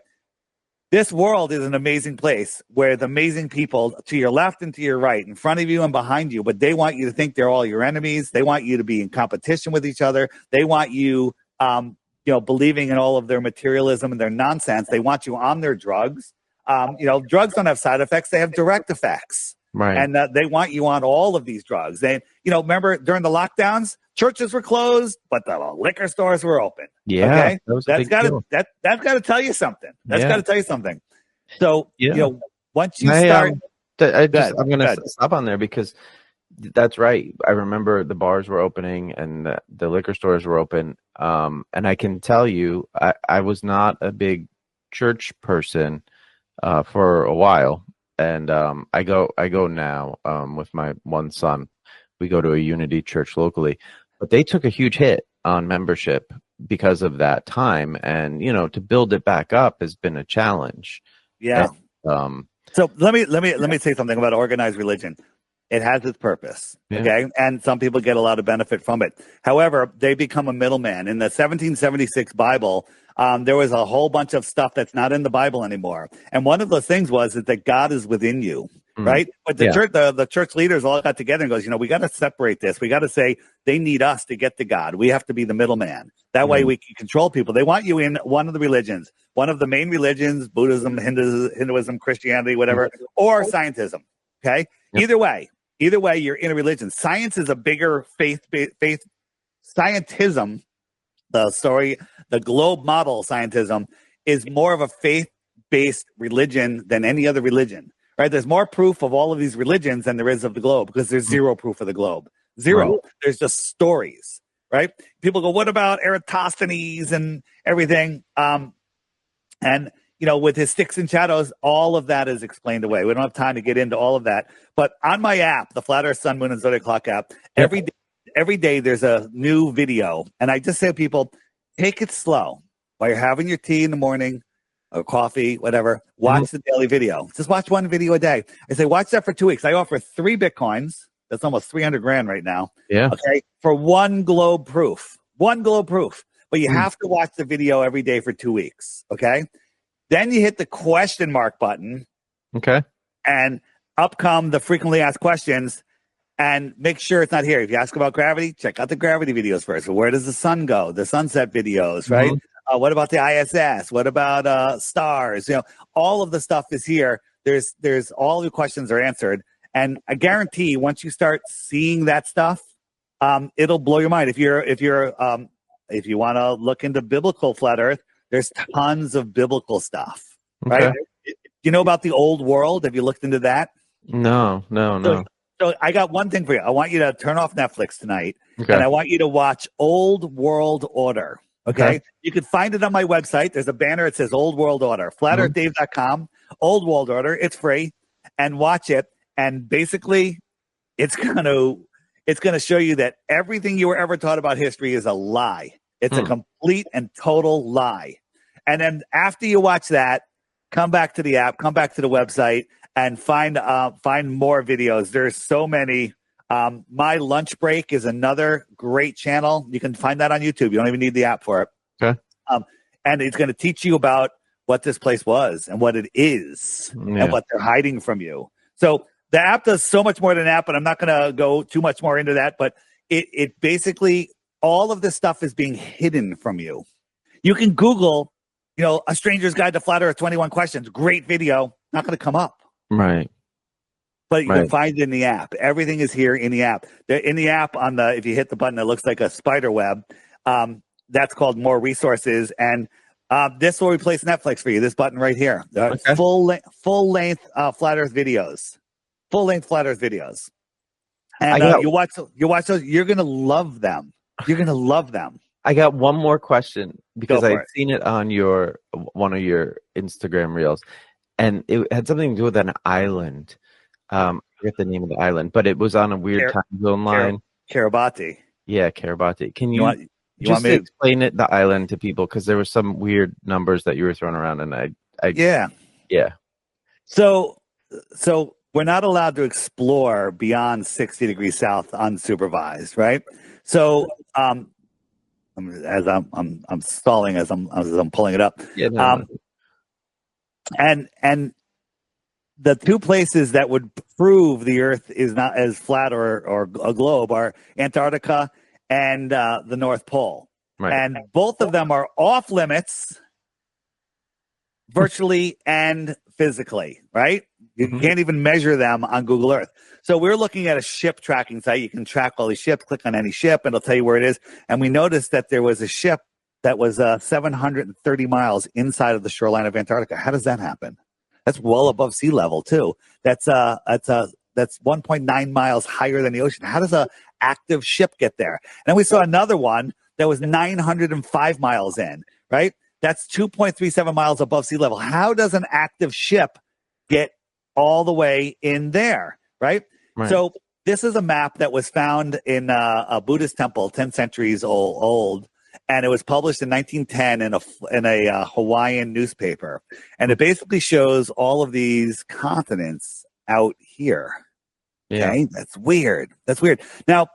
This world is an amazing place where the amazing people to your left and to your right, in front of you and behind you, but they want you to think they're all your enemies. They want you to be in competition with each other. They want you, believing in all of their materialism and their nonsense. They want you on their drugs. Drugs don't have side effects. They have direct effects. Right. And they want you on all of these drugs. They, remember during the lockdowns, churches were closed, but the liquor stores were open. Yeah. Okay. That's got to tell you something. That's got to tell you something. So, once you I'm start, going to stop on there, because that's right. I remember the bars were opening and the liquor stores were open. And I can tell you, I was not a big church person for a while. And I go now with my one son. We go to a Unity church locally, but they took a huge hit on membership because of that time. And, to build it back up has been a challenge. Yeah. And, so let me say something about organized religion. It has its purpose, okay? And some people get a lot of benefit from it. However, they become a middleman. In the 1776 Bible, there was a whole bunch of stuff that's not in the Bible anymore. And one of those things was that God is within you. right? But the church, the church leaders all got together and goes, we got to separate this. We got to say they need us to get to God. We have to be the middleman. That way we can control people. They want you in one of the religions, one of the main religions, Buddhism, Hinduism, Christianity, whatever, or scientism. Okay. Either way, you're in a religion. Science is a bigger faith. Scientism, the globe model scientism is more of a faith-based religion than any other religion, right? There's more proof of all of these religions than there is of the globe, because there's zero proof of the globe. Zero. Right. There's just stories, right? People go, what about Eratosthenes and everything? And with his sticks and shadows, all of that is explained away. We don't have time to get into all of that. But on my app, the Flat Earth, Sun, Moon, and Zodiac Clock app, every day there's a new video. And I just say to people, take it slow. While you're having your tea in the morning or coffee, whatever, watch the daily video. Just watch one video a day. I say, watch that for 2 weeks. I offer 3 Bitcoins. That's almost 300 grand right now. Yeah. Okay. For one globe proof. But you have to watch the video every day for 2 weeks. Okay. Then you hit the question mark button. Okay. And up come the frequently asked questions, and make sure it's not here. If you ask about gravity, check out the gravity videos first. Where does the sun go? The sunset videos, right? What about the ISS? What about stars? All of the stuff is here. There's all the questions are answered. And I guarantee once you start seeing that stuff, it'll blow your mind. If you want to look into biblical flat Earth, there's tons of biblical stuff, right? Do you know about the old world? Have you looked into that? No. So I got one thing for you. I want you to turn off Netflix tonight, and I want you to watch Old World Order. Okay? You can find it on my website. There's a banner. It says Old World Order. FlatEarthDave.com. Old World Order. It's free, and watch it. And basically, it's gonna show you that everything you were ever taught about history is a lie. It's a complete and total lie. And then after you watch that, come back to the app, come back to the website, and find more videos. There's so many. My Lunch Break is another great channel. You can find that on YouTube. You don't even need the app for it. Okay. And it's going to teach you about what this place was and what it is and what they're hiding from you. So the app does so much more than an app, but I'm not going to go too much more into that. But it basically, all of this stuff is being hidden from you. You can Google, A Stranger's Guide to Flat Earth 21 Questions. Great video. Not going to come up. Right. But you can find it in the app. Everything is here in the app. In the app, if you hit the button, it looks like a spider web. That's called More Resources. And this will replace Netflix for you. This button right here. Full length Flat Earth videos. Full length Flat Earth videos. And you watch those. You're gonna love them. You're gonna love them. I got one more question, because I've seen it on one of your Instagram reels, and it had something to do with an island. I forget the name of the island, but it was on a weird time zone line. Kiribati. Yeah, Kiribati. Can you want me to explain the island to people? Because there were some weird numbers that you were throwing around, and yeah. So we're not allowed to explore beyond 60 degrees south unsupervised, right? So as I'm stalling as I'm pulling it up. And the two places that would prove the Earth is not as flat or a globe are Antarctica and the North Pole. Right. And both of them are off limits virtually and physically, right? You can't even measure them on Google Earth. So we're looking at a ship tracking site. You can track all these ships, click on any ship, and it'll tell you where it is. And we noticed that there was a ship that was 730 miles inside of the shoreline of Antarctica. How does that happen? That's well above sea level too. That's 1.9 miles higher than the ocean. How does a active ship get there? And then we saw another one that was 905 miles in, right? That's 2.37 miles above sea level. How does an active ship get all the way in there, right? So this is a map that was found in a Buddhist temple, 10 centuries old, and it was published in 1910 in a Hawaiian newspaper. And it basically shows all of these continents out here. Okay, that's weird. Now,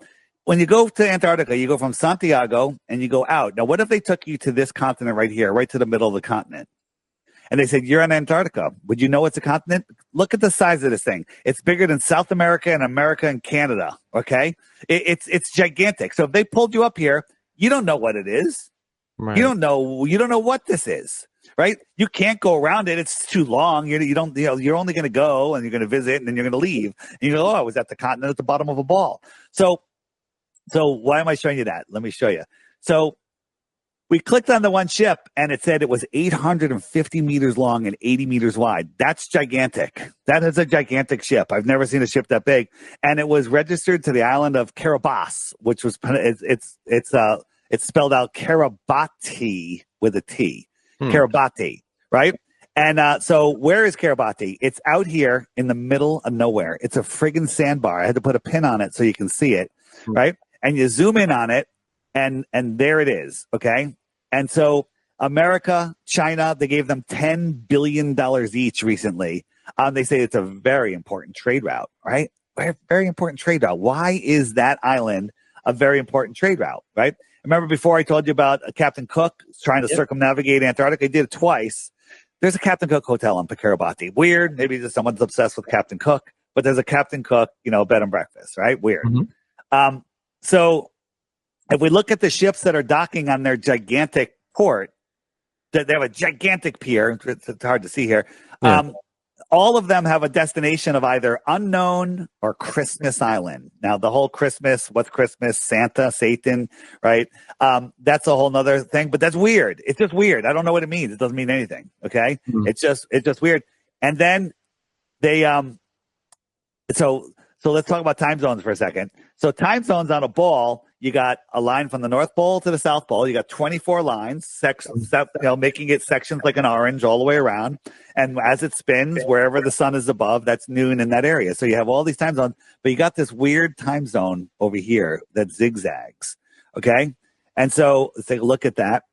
when you go to Antarctica, you go from Santiago and you go out. Now, what if they took you to this continent right here, right to the middle of the continent? And they said, you're on Antarctica. Would you know it's a continent? Look at the size of this thing. It's bigger than South America and Canada. Okay. It's gigantic. So if they pulled you up here, you don't know what it is. Right. You don't know what this is, right? You can't go around it. It's too long. You don't, you're only going to go and you're going to visit and then you're going to leave. And you go, oh, I was at the continent at the bottom of a ball. So why am I showing you that? Let me show you. So we clicked on the one ship and it said it was 850 meters long and 80 meters wide. That's gigantic. That is a gigantic ship. I've never seen a ship that big. And it was registered to the island of Kiribati, which was, it's spelled out Kiribati with a T. Kiribati, right? And so where is Kiribati? It's out here in the middle of nowhere. It's a friggin' sandbar. I had to put a pin on it so you can see it, right? And you zoom in on it, and there it is, okay? And so America, China, they gave them $10 billion each recently. They say it's a very important trade route, right? Very important trade route. Why is that island a very important trade route, right? Remember before I told you about Captain Cook trying to circumnavigate Antarctica? He did it twice. There's a Captain Cook hotel in Kiribati. Weird. Maybe just someone's obsessed with Captain Cook, but there's a Captain Cook, bed and breakfast, right? Weird. So if we look at the ships that are docking on their gigantic port, they have a gigantic pier. It's hard to see here. All of them have a destination of either unknown or Christmas Island. Now, the whole Christmas, what's Christmas? Santa, Satan, right? That's a whole nother thing, but that's weird. It's just weird. I don't know what it means. It doesn't mean anything. Okay. It's just weird. And then they, so let's talk about time zones for a second. So time zones on a ball, you got a line from the North Pole to the South Pole. You got 24 lines, sections, making it sections like an orange all the way around. And as it spins, wherever the sun is above, that's noon in that area. So you have all these time zones, but you got this weird time zone over here that zigzags. Okay. And so let's take a look at that.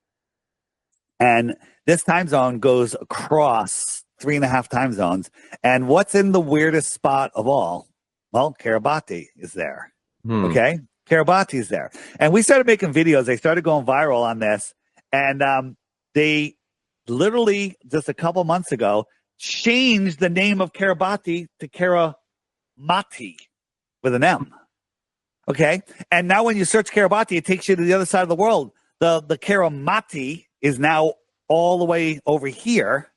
And this time zone goes across 3.5 time zones. And what's in the weirdest spot of all? Well, Kiribati is there. Okay. Kiribati is there. And we started making videos. They started going viral on this. And they literally just a couple months ago changed the name of Kiribati to Karamati with an M. Okay. And now when you search Kiribati, it takes you to the other side of the world. The Karamati is now all the way over here,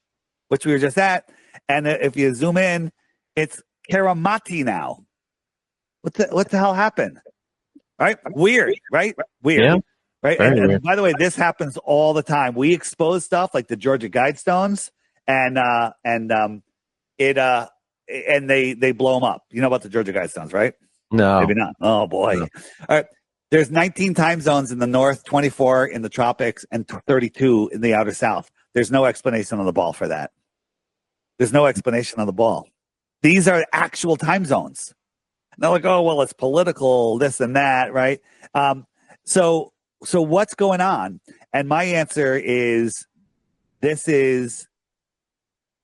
which we were just at. And if you zoom in, it's Karamati now. What the hell happened? Right? Weird, right? Weird. Yeah. Right. And by the way, this happens all the time. We expose stuff like the Georgia Guidestones and they blow them up. You know about the Georgia Guidestones, right? No. Maybe not. Oh boy. No. All right. There's 19 time zones in the north, 24 in the tropics, and 32 in the outer south. There's no explanation on the ball for that. There's no explanation on the ball. These are actual time zones. They're like, oh, well, it's political, this and that, right? So what's going on? And my answer is, this is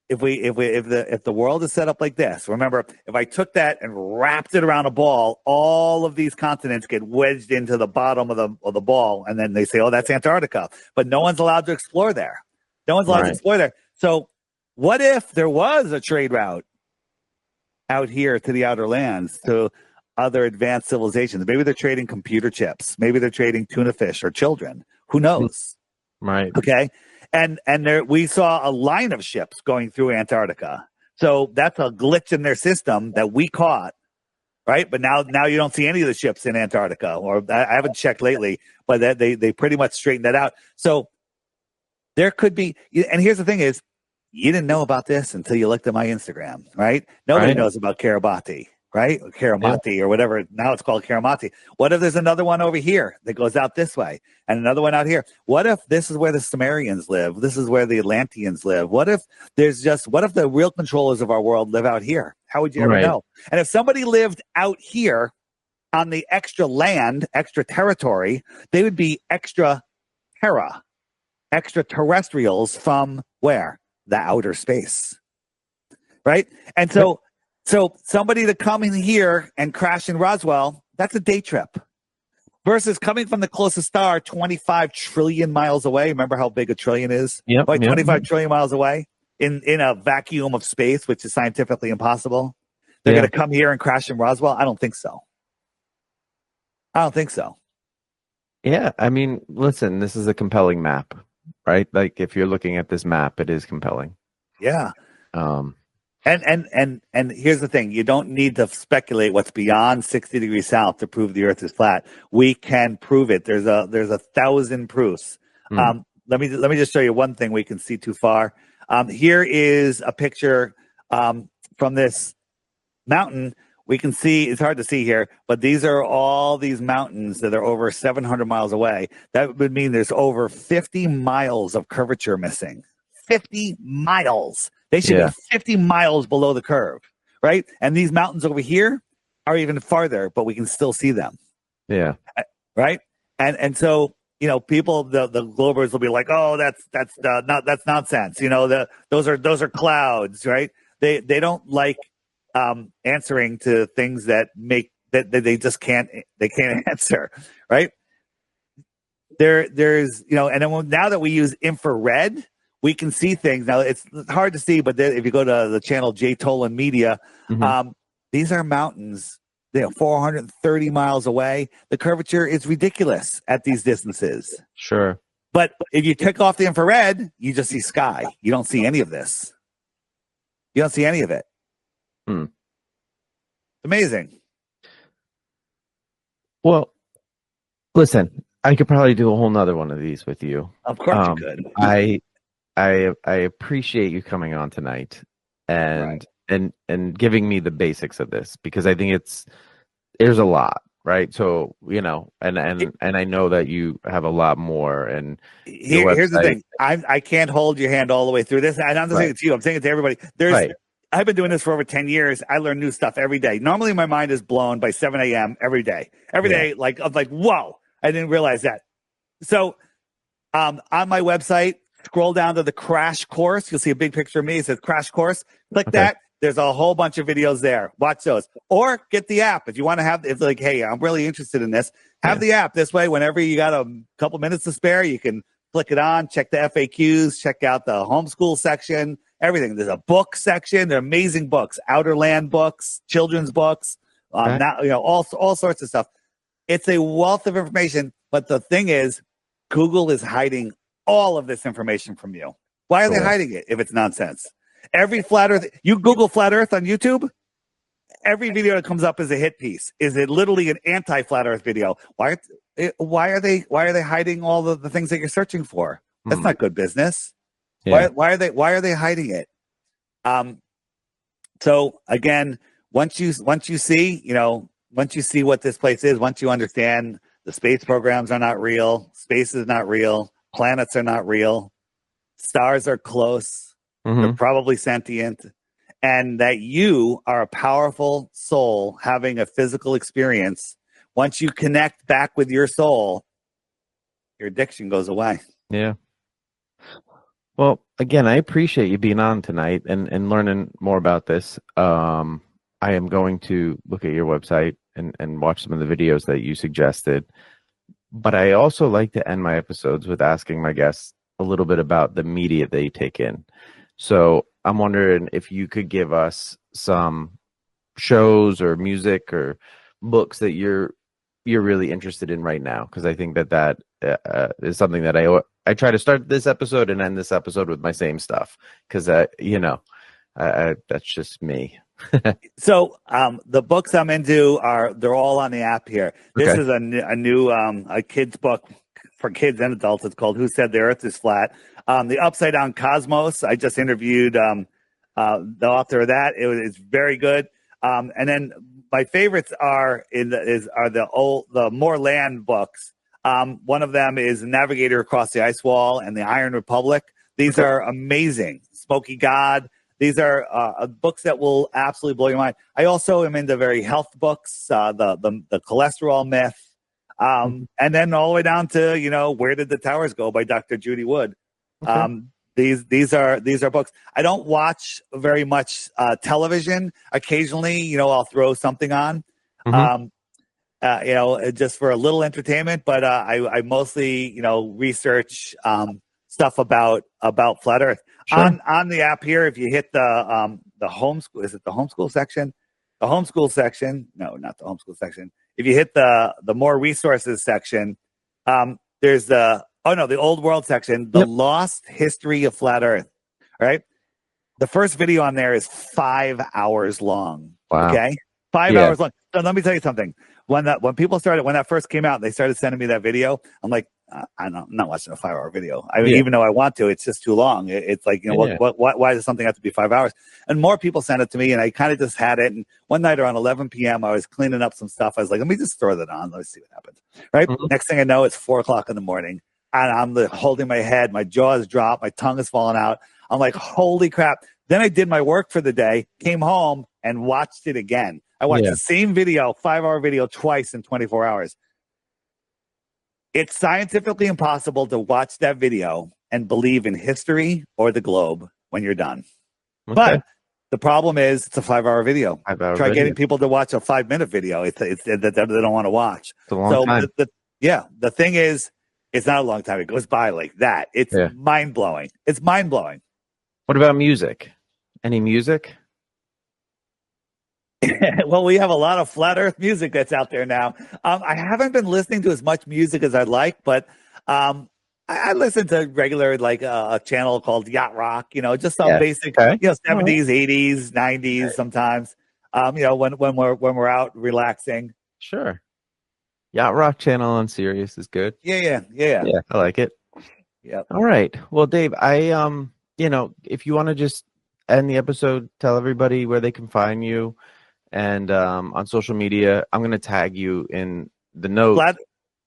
if the world is set up like this. Remember, if I took that and wrapped it around a ball, all of these continents get wedged into the bottom of the ball, and then they say, oh, that's Antarctica. But no one's allowed to explore there. No one's allowed to explore there. So what if there was a trade route out here to the outer lands, to other advanced civilizations? Maybe they're trading computer chips. Maybe they're trading tuna fish or children. Who knows? Right. Okay. And there we saw a line of ships going through Antarctica. So that's a glitch in their system that we caught. Right. But now you don't see any of the ships in Antarctica, or I haven't checked lately, but they pretty much straightened that out. So there could be, and here's the thing is, you didn't know about this until you looked at my Instagram, right? Nobody knows about Kiribati, right? Or Karamati or whatever. Now it's called Karamati. What if there's another one over here that goes out this way and another one out here? What if this is where the Sumerians live? This is where the Atlanteans live. What if the real controllers of our world live out here? How would you ever know? And if somebody lived out here on the extra land, extra territory, they would be extraterrestrials from where? The outer space, right? And so somebody to come in here and crash in Roswell, that's a day trip. Versus coming from the closest star 25 trillion miles away. Remember how big a trillion is? Yep, 25 trillion miles away. in a vacuum of space, which is scientifically impossible. They're Yeah. going to come here and crash in Roswell. I don't think so. I don't think so. Yeah, I mean, listen, this is a compelling map, right? Like if you're looking at this map, it is compelling. Yeah. Um, And here's the thing: you don't need to speculate what's beyond 60 degrees south to prove the Earth is flat. We can prove it. There's a 1,000 proofs. hmm. Let me just show you one thing we can see too far. Here is a picture from this mountain. We can see, it's hard to see here, but these are all these mountains that are over 700 miles away. That would mean there's over 50 miles of curvature missing. 50 miles. They should Yeah. be 50 miles below the curve, right? And these mountains over here are even farther, but we can still see them, Yeah. right? And so, you know, people, the Globers will be like, oh, that's nonsense. You know, those are clouds, right? They don't like answering to things that they just can't answer, right? There's, you know, and then now that we use infrared, we can see things. Now it's hard to see, but if you go to the channel J Tolan Media, Hmm. these are mountains, you know, 430 miles away. The curvature is ridiculous at these distances. Sure. But if you take off the infrared, you just see sky. You don't see any of this. You don't see any of it. Hmm. Amazing. Well, listen, I could probably do a whole nother one of these with you. Of course you could. I appreciate you coming on tonight and Right. and giving me the basics of this because I think there's a lot, right? So, you know, and I know that you have a lot more and your Here's the website. thing. I can't hold your hand all the way through this. And I'm not saying Right. it to you. I'm saying it to everybody. Right. I've been doing this for over 10 years. I learn new stuff every day. Normally my mind is blown by 7 a.m. every day. Every Yeah. day, like I'm like, whoa, I didn't realize that. So on my website, scroll down to the crash course. You'll see a big picture of me. It says crash course. Click Okay. that. There's a whole bunch of videos there. Watch those. Or get the app. If you want to have, if like, hey, I'm really interested in this, have Yeah. the app. This way, whenever you got a couple minutes to spare, you can click it on, check the FAQs, check out the homeschool section, everything. There's a book section. They're amazing books, outer land books, children's books, Okay. now, you know, all sorts of stuff. It's a wealth of information. But the thing is, Google is hiding all of this information from you. Why are they Sure. hiding it if it's nonsense? Every flat earth, you Google flat earth on YouTube, every video that comes up is a hit piece. Is it literally an anti-flat earth video? Why are they hiding all the things that you're searching for? That's not good business. Yeah. Why are they hiding it? So again, once you see, you know, once you see what this place is, once you understand the space programs are not real, space is not real, planets are not real, stars are close, they're Hmm. probably sentient, and that you are a powerful soul having a physical experience. Once you connect back with your soul, your addiction goes away. Yeah. Well, again, I appreciate you being on tonight and learning more about this. I am going to look at your website and watch some of the videos that you suggested. But I also like to end my episodes with asking my guests a little bit about the media they take in. So I'm wondering if you could give us some shows or music or books that you're really interested in right now, because I think that is something that I try to start this episode and end this episode with my same stuff because you know, that's just me. So the books I'm into they're all on the app here. This Okay. is a new a kid's book for kids and adults. It's called "Who Said the Earth Is Flat." The Upside Down Cosmos. I just interviewed the author of that. It's very good. And then my favorites are the more land books. One of them is Navigator Across the Ice Wall and the Iron Republic. These Okay. are amazing. Smoky God. These are books that will absolutely blow your mind. I also am into very health books, the cholesterol myth, Mhm. and then all the way down to, you know, Where Did the Towers Go by Dr. Judy Wood. Okay. These are books. I don't watch very much television. Occasionally, you know, I'll throw something on, Hmm. um, you know, just for a little entertainment. But I mostly, you know, research stuff about flat Earth. Sure. On the app here. If you hit the homeschool, is it the homeschool section? The homeschool section? No, not the homeschool section. If you hit the more resources section, there's the old world section, the Yep. lost history of flat Earth. Right. The first video on there is 5 hours long. Wow. Okay. 5 Yeah. hours long. So let me tell you something. When that first came out, they started sending me that video. I'm like, I'm not watching a 5 hour video. I mean, Yeah. even though I want to, it's just too long. It's like, Yeah. why does something have to be 5 hours? And more people sent it to me, and I kind of just had it. And one night around 11 p.m., I was cleaning up some stuff. I was like, let me just throw that on. Let's see what happens. Right. Mhm. Next thing I know, it's 4 o'clock in the morning, and I'm holding my head. My jaw is dropped. My tongue is falling out. I'm like, holy crap. Then I did my work for the day, came home, and watched it again. I watched the same video, 5 hour video, twice in 24 hours. It's scientifically impossible to watch that video and believe in history or the globe when you're done. Okay. But the problem is it's a 5 hour video. 5 hour Try video. getting people to watch a 5-minute video. It's that they don't want to watch. It's a long time. The thing is, it's not a long time. It goes by like that. It's mind blowing. It's mind blowing. What about music? Any music? Well, we have a lot of flat Earth music that's out there now. I haven't been listening to as much music as I'd like, but I listen to regular, like a channel called Yacht Rock. Just some basic, 70s, 80s, 90s. Sometimes, when we're out relaxing. Sure. Yacht Rock channel on Sirius is good. Yeah. I like it. Yeah. All right. Well, Dave, if you want to just end the episode, tell everybody where they can find you. And on social media, I'm going to tag you in the note.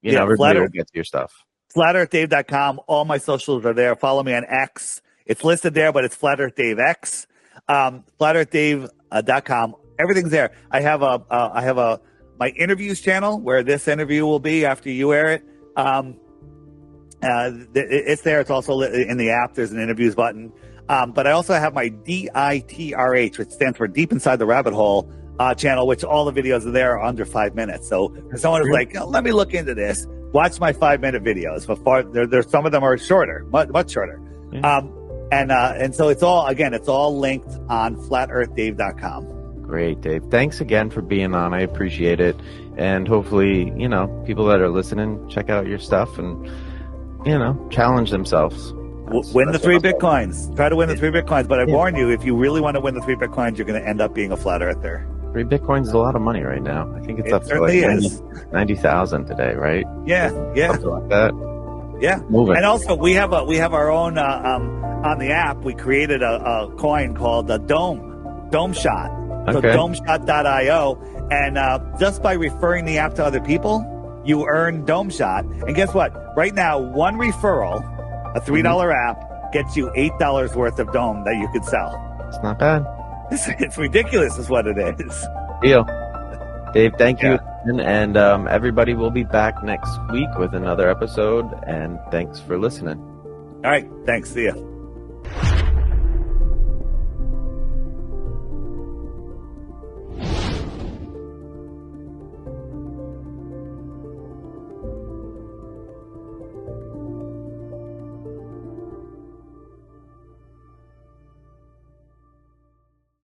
Everybody will get to your stuff. FlatEarthDave.com. All my socials are there. Follow me on X. It's listed there, but it's FlatEarthDaveX. FlatEarthDave.com. Everything's there. I have my interviews channel where this interview will be after you air it. It's there. It's also in the app. There's an interviews button. But I also have my DITRH, which stands for Deep Inside the Rabbit Hole channel, which all the videos are there under 5 minutes. So if someone is like, let me look into this, watch my 5-minute videos. There's some of them are shorter, much shorter. Yeah. And so it's all linked on FlatEarthDave.com. Great, Dave. Thanks again for being on. I appreciate it. And hopefully, people that are listening, check out your stuff and, challenge themselves. Win the 3 Bitcoins. Try to win the 3 Bitcoins. But I warn you, if you really want to win the 3 Bitcoins, you're going to end up being a flat earther. 3 Bitcoins is a lot of money right now. I think it's up to like 90,000 today, right? Yeah. Something like that. Yeah. Moving. And also, we have our own on the app. We created a coin called a Dome Shot. So domeshot.io, and just by referring the app to other people, you earn Dome Shot. And guess what? Right now, one referral, a $3 app, gets you $8 worth of Dome that you could sell. It's not bad. It's ridiculous is what it is. Deal. Dave, thank you. And everybody will be back next week with another episode. And thanks for listening. All right. Thanks. See ya.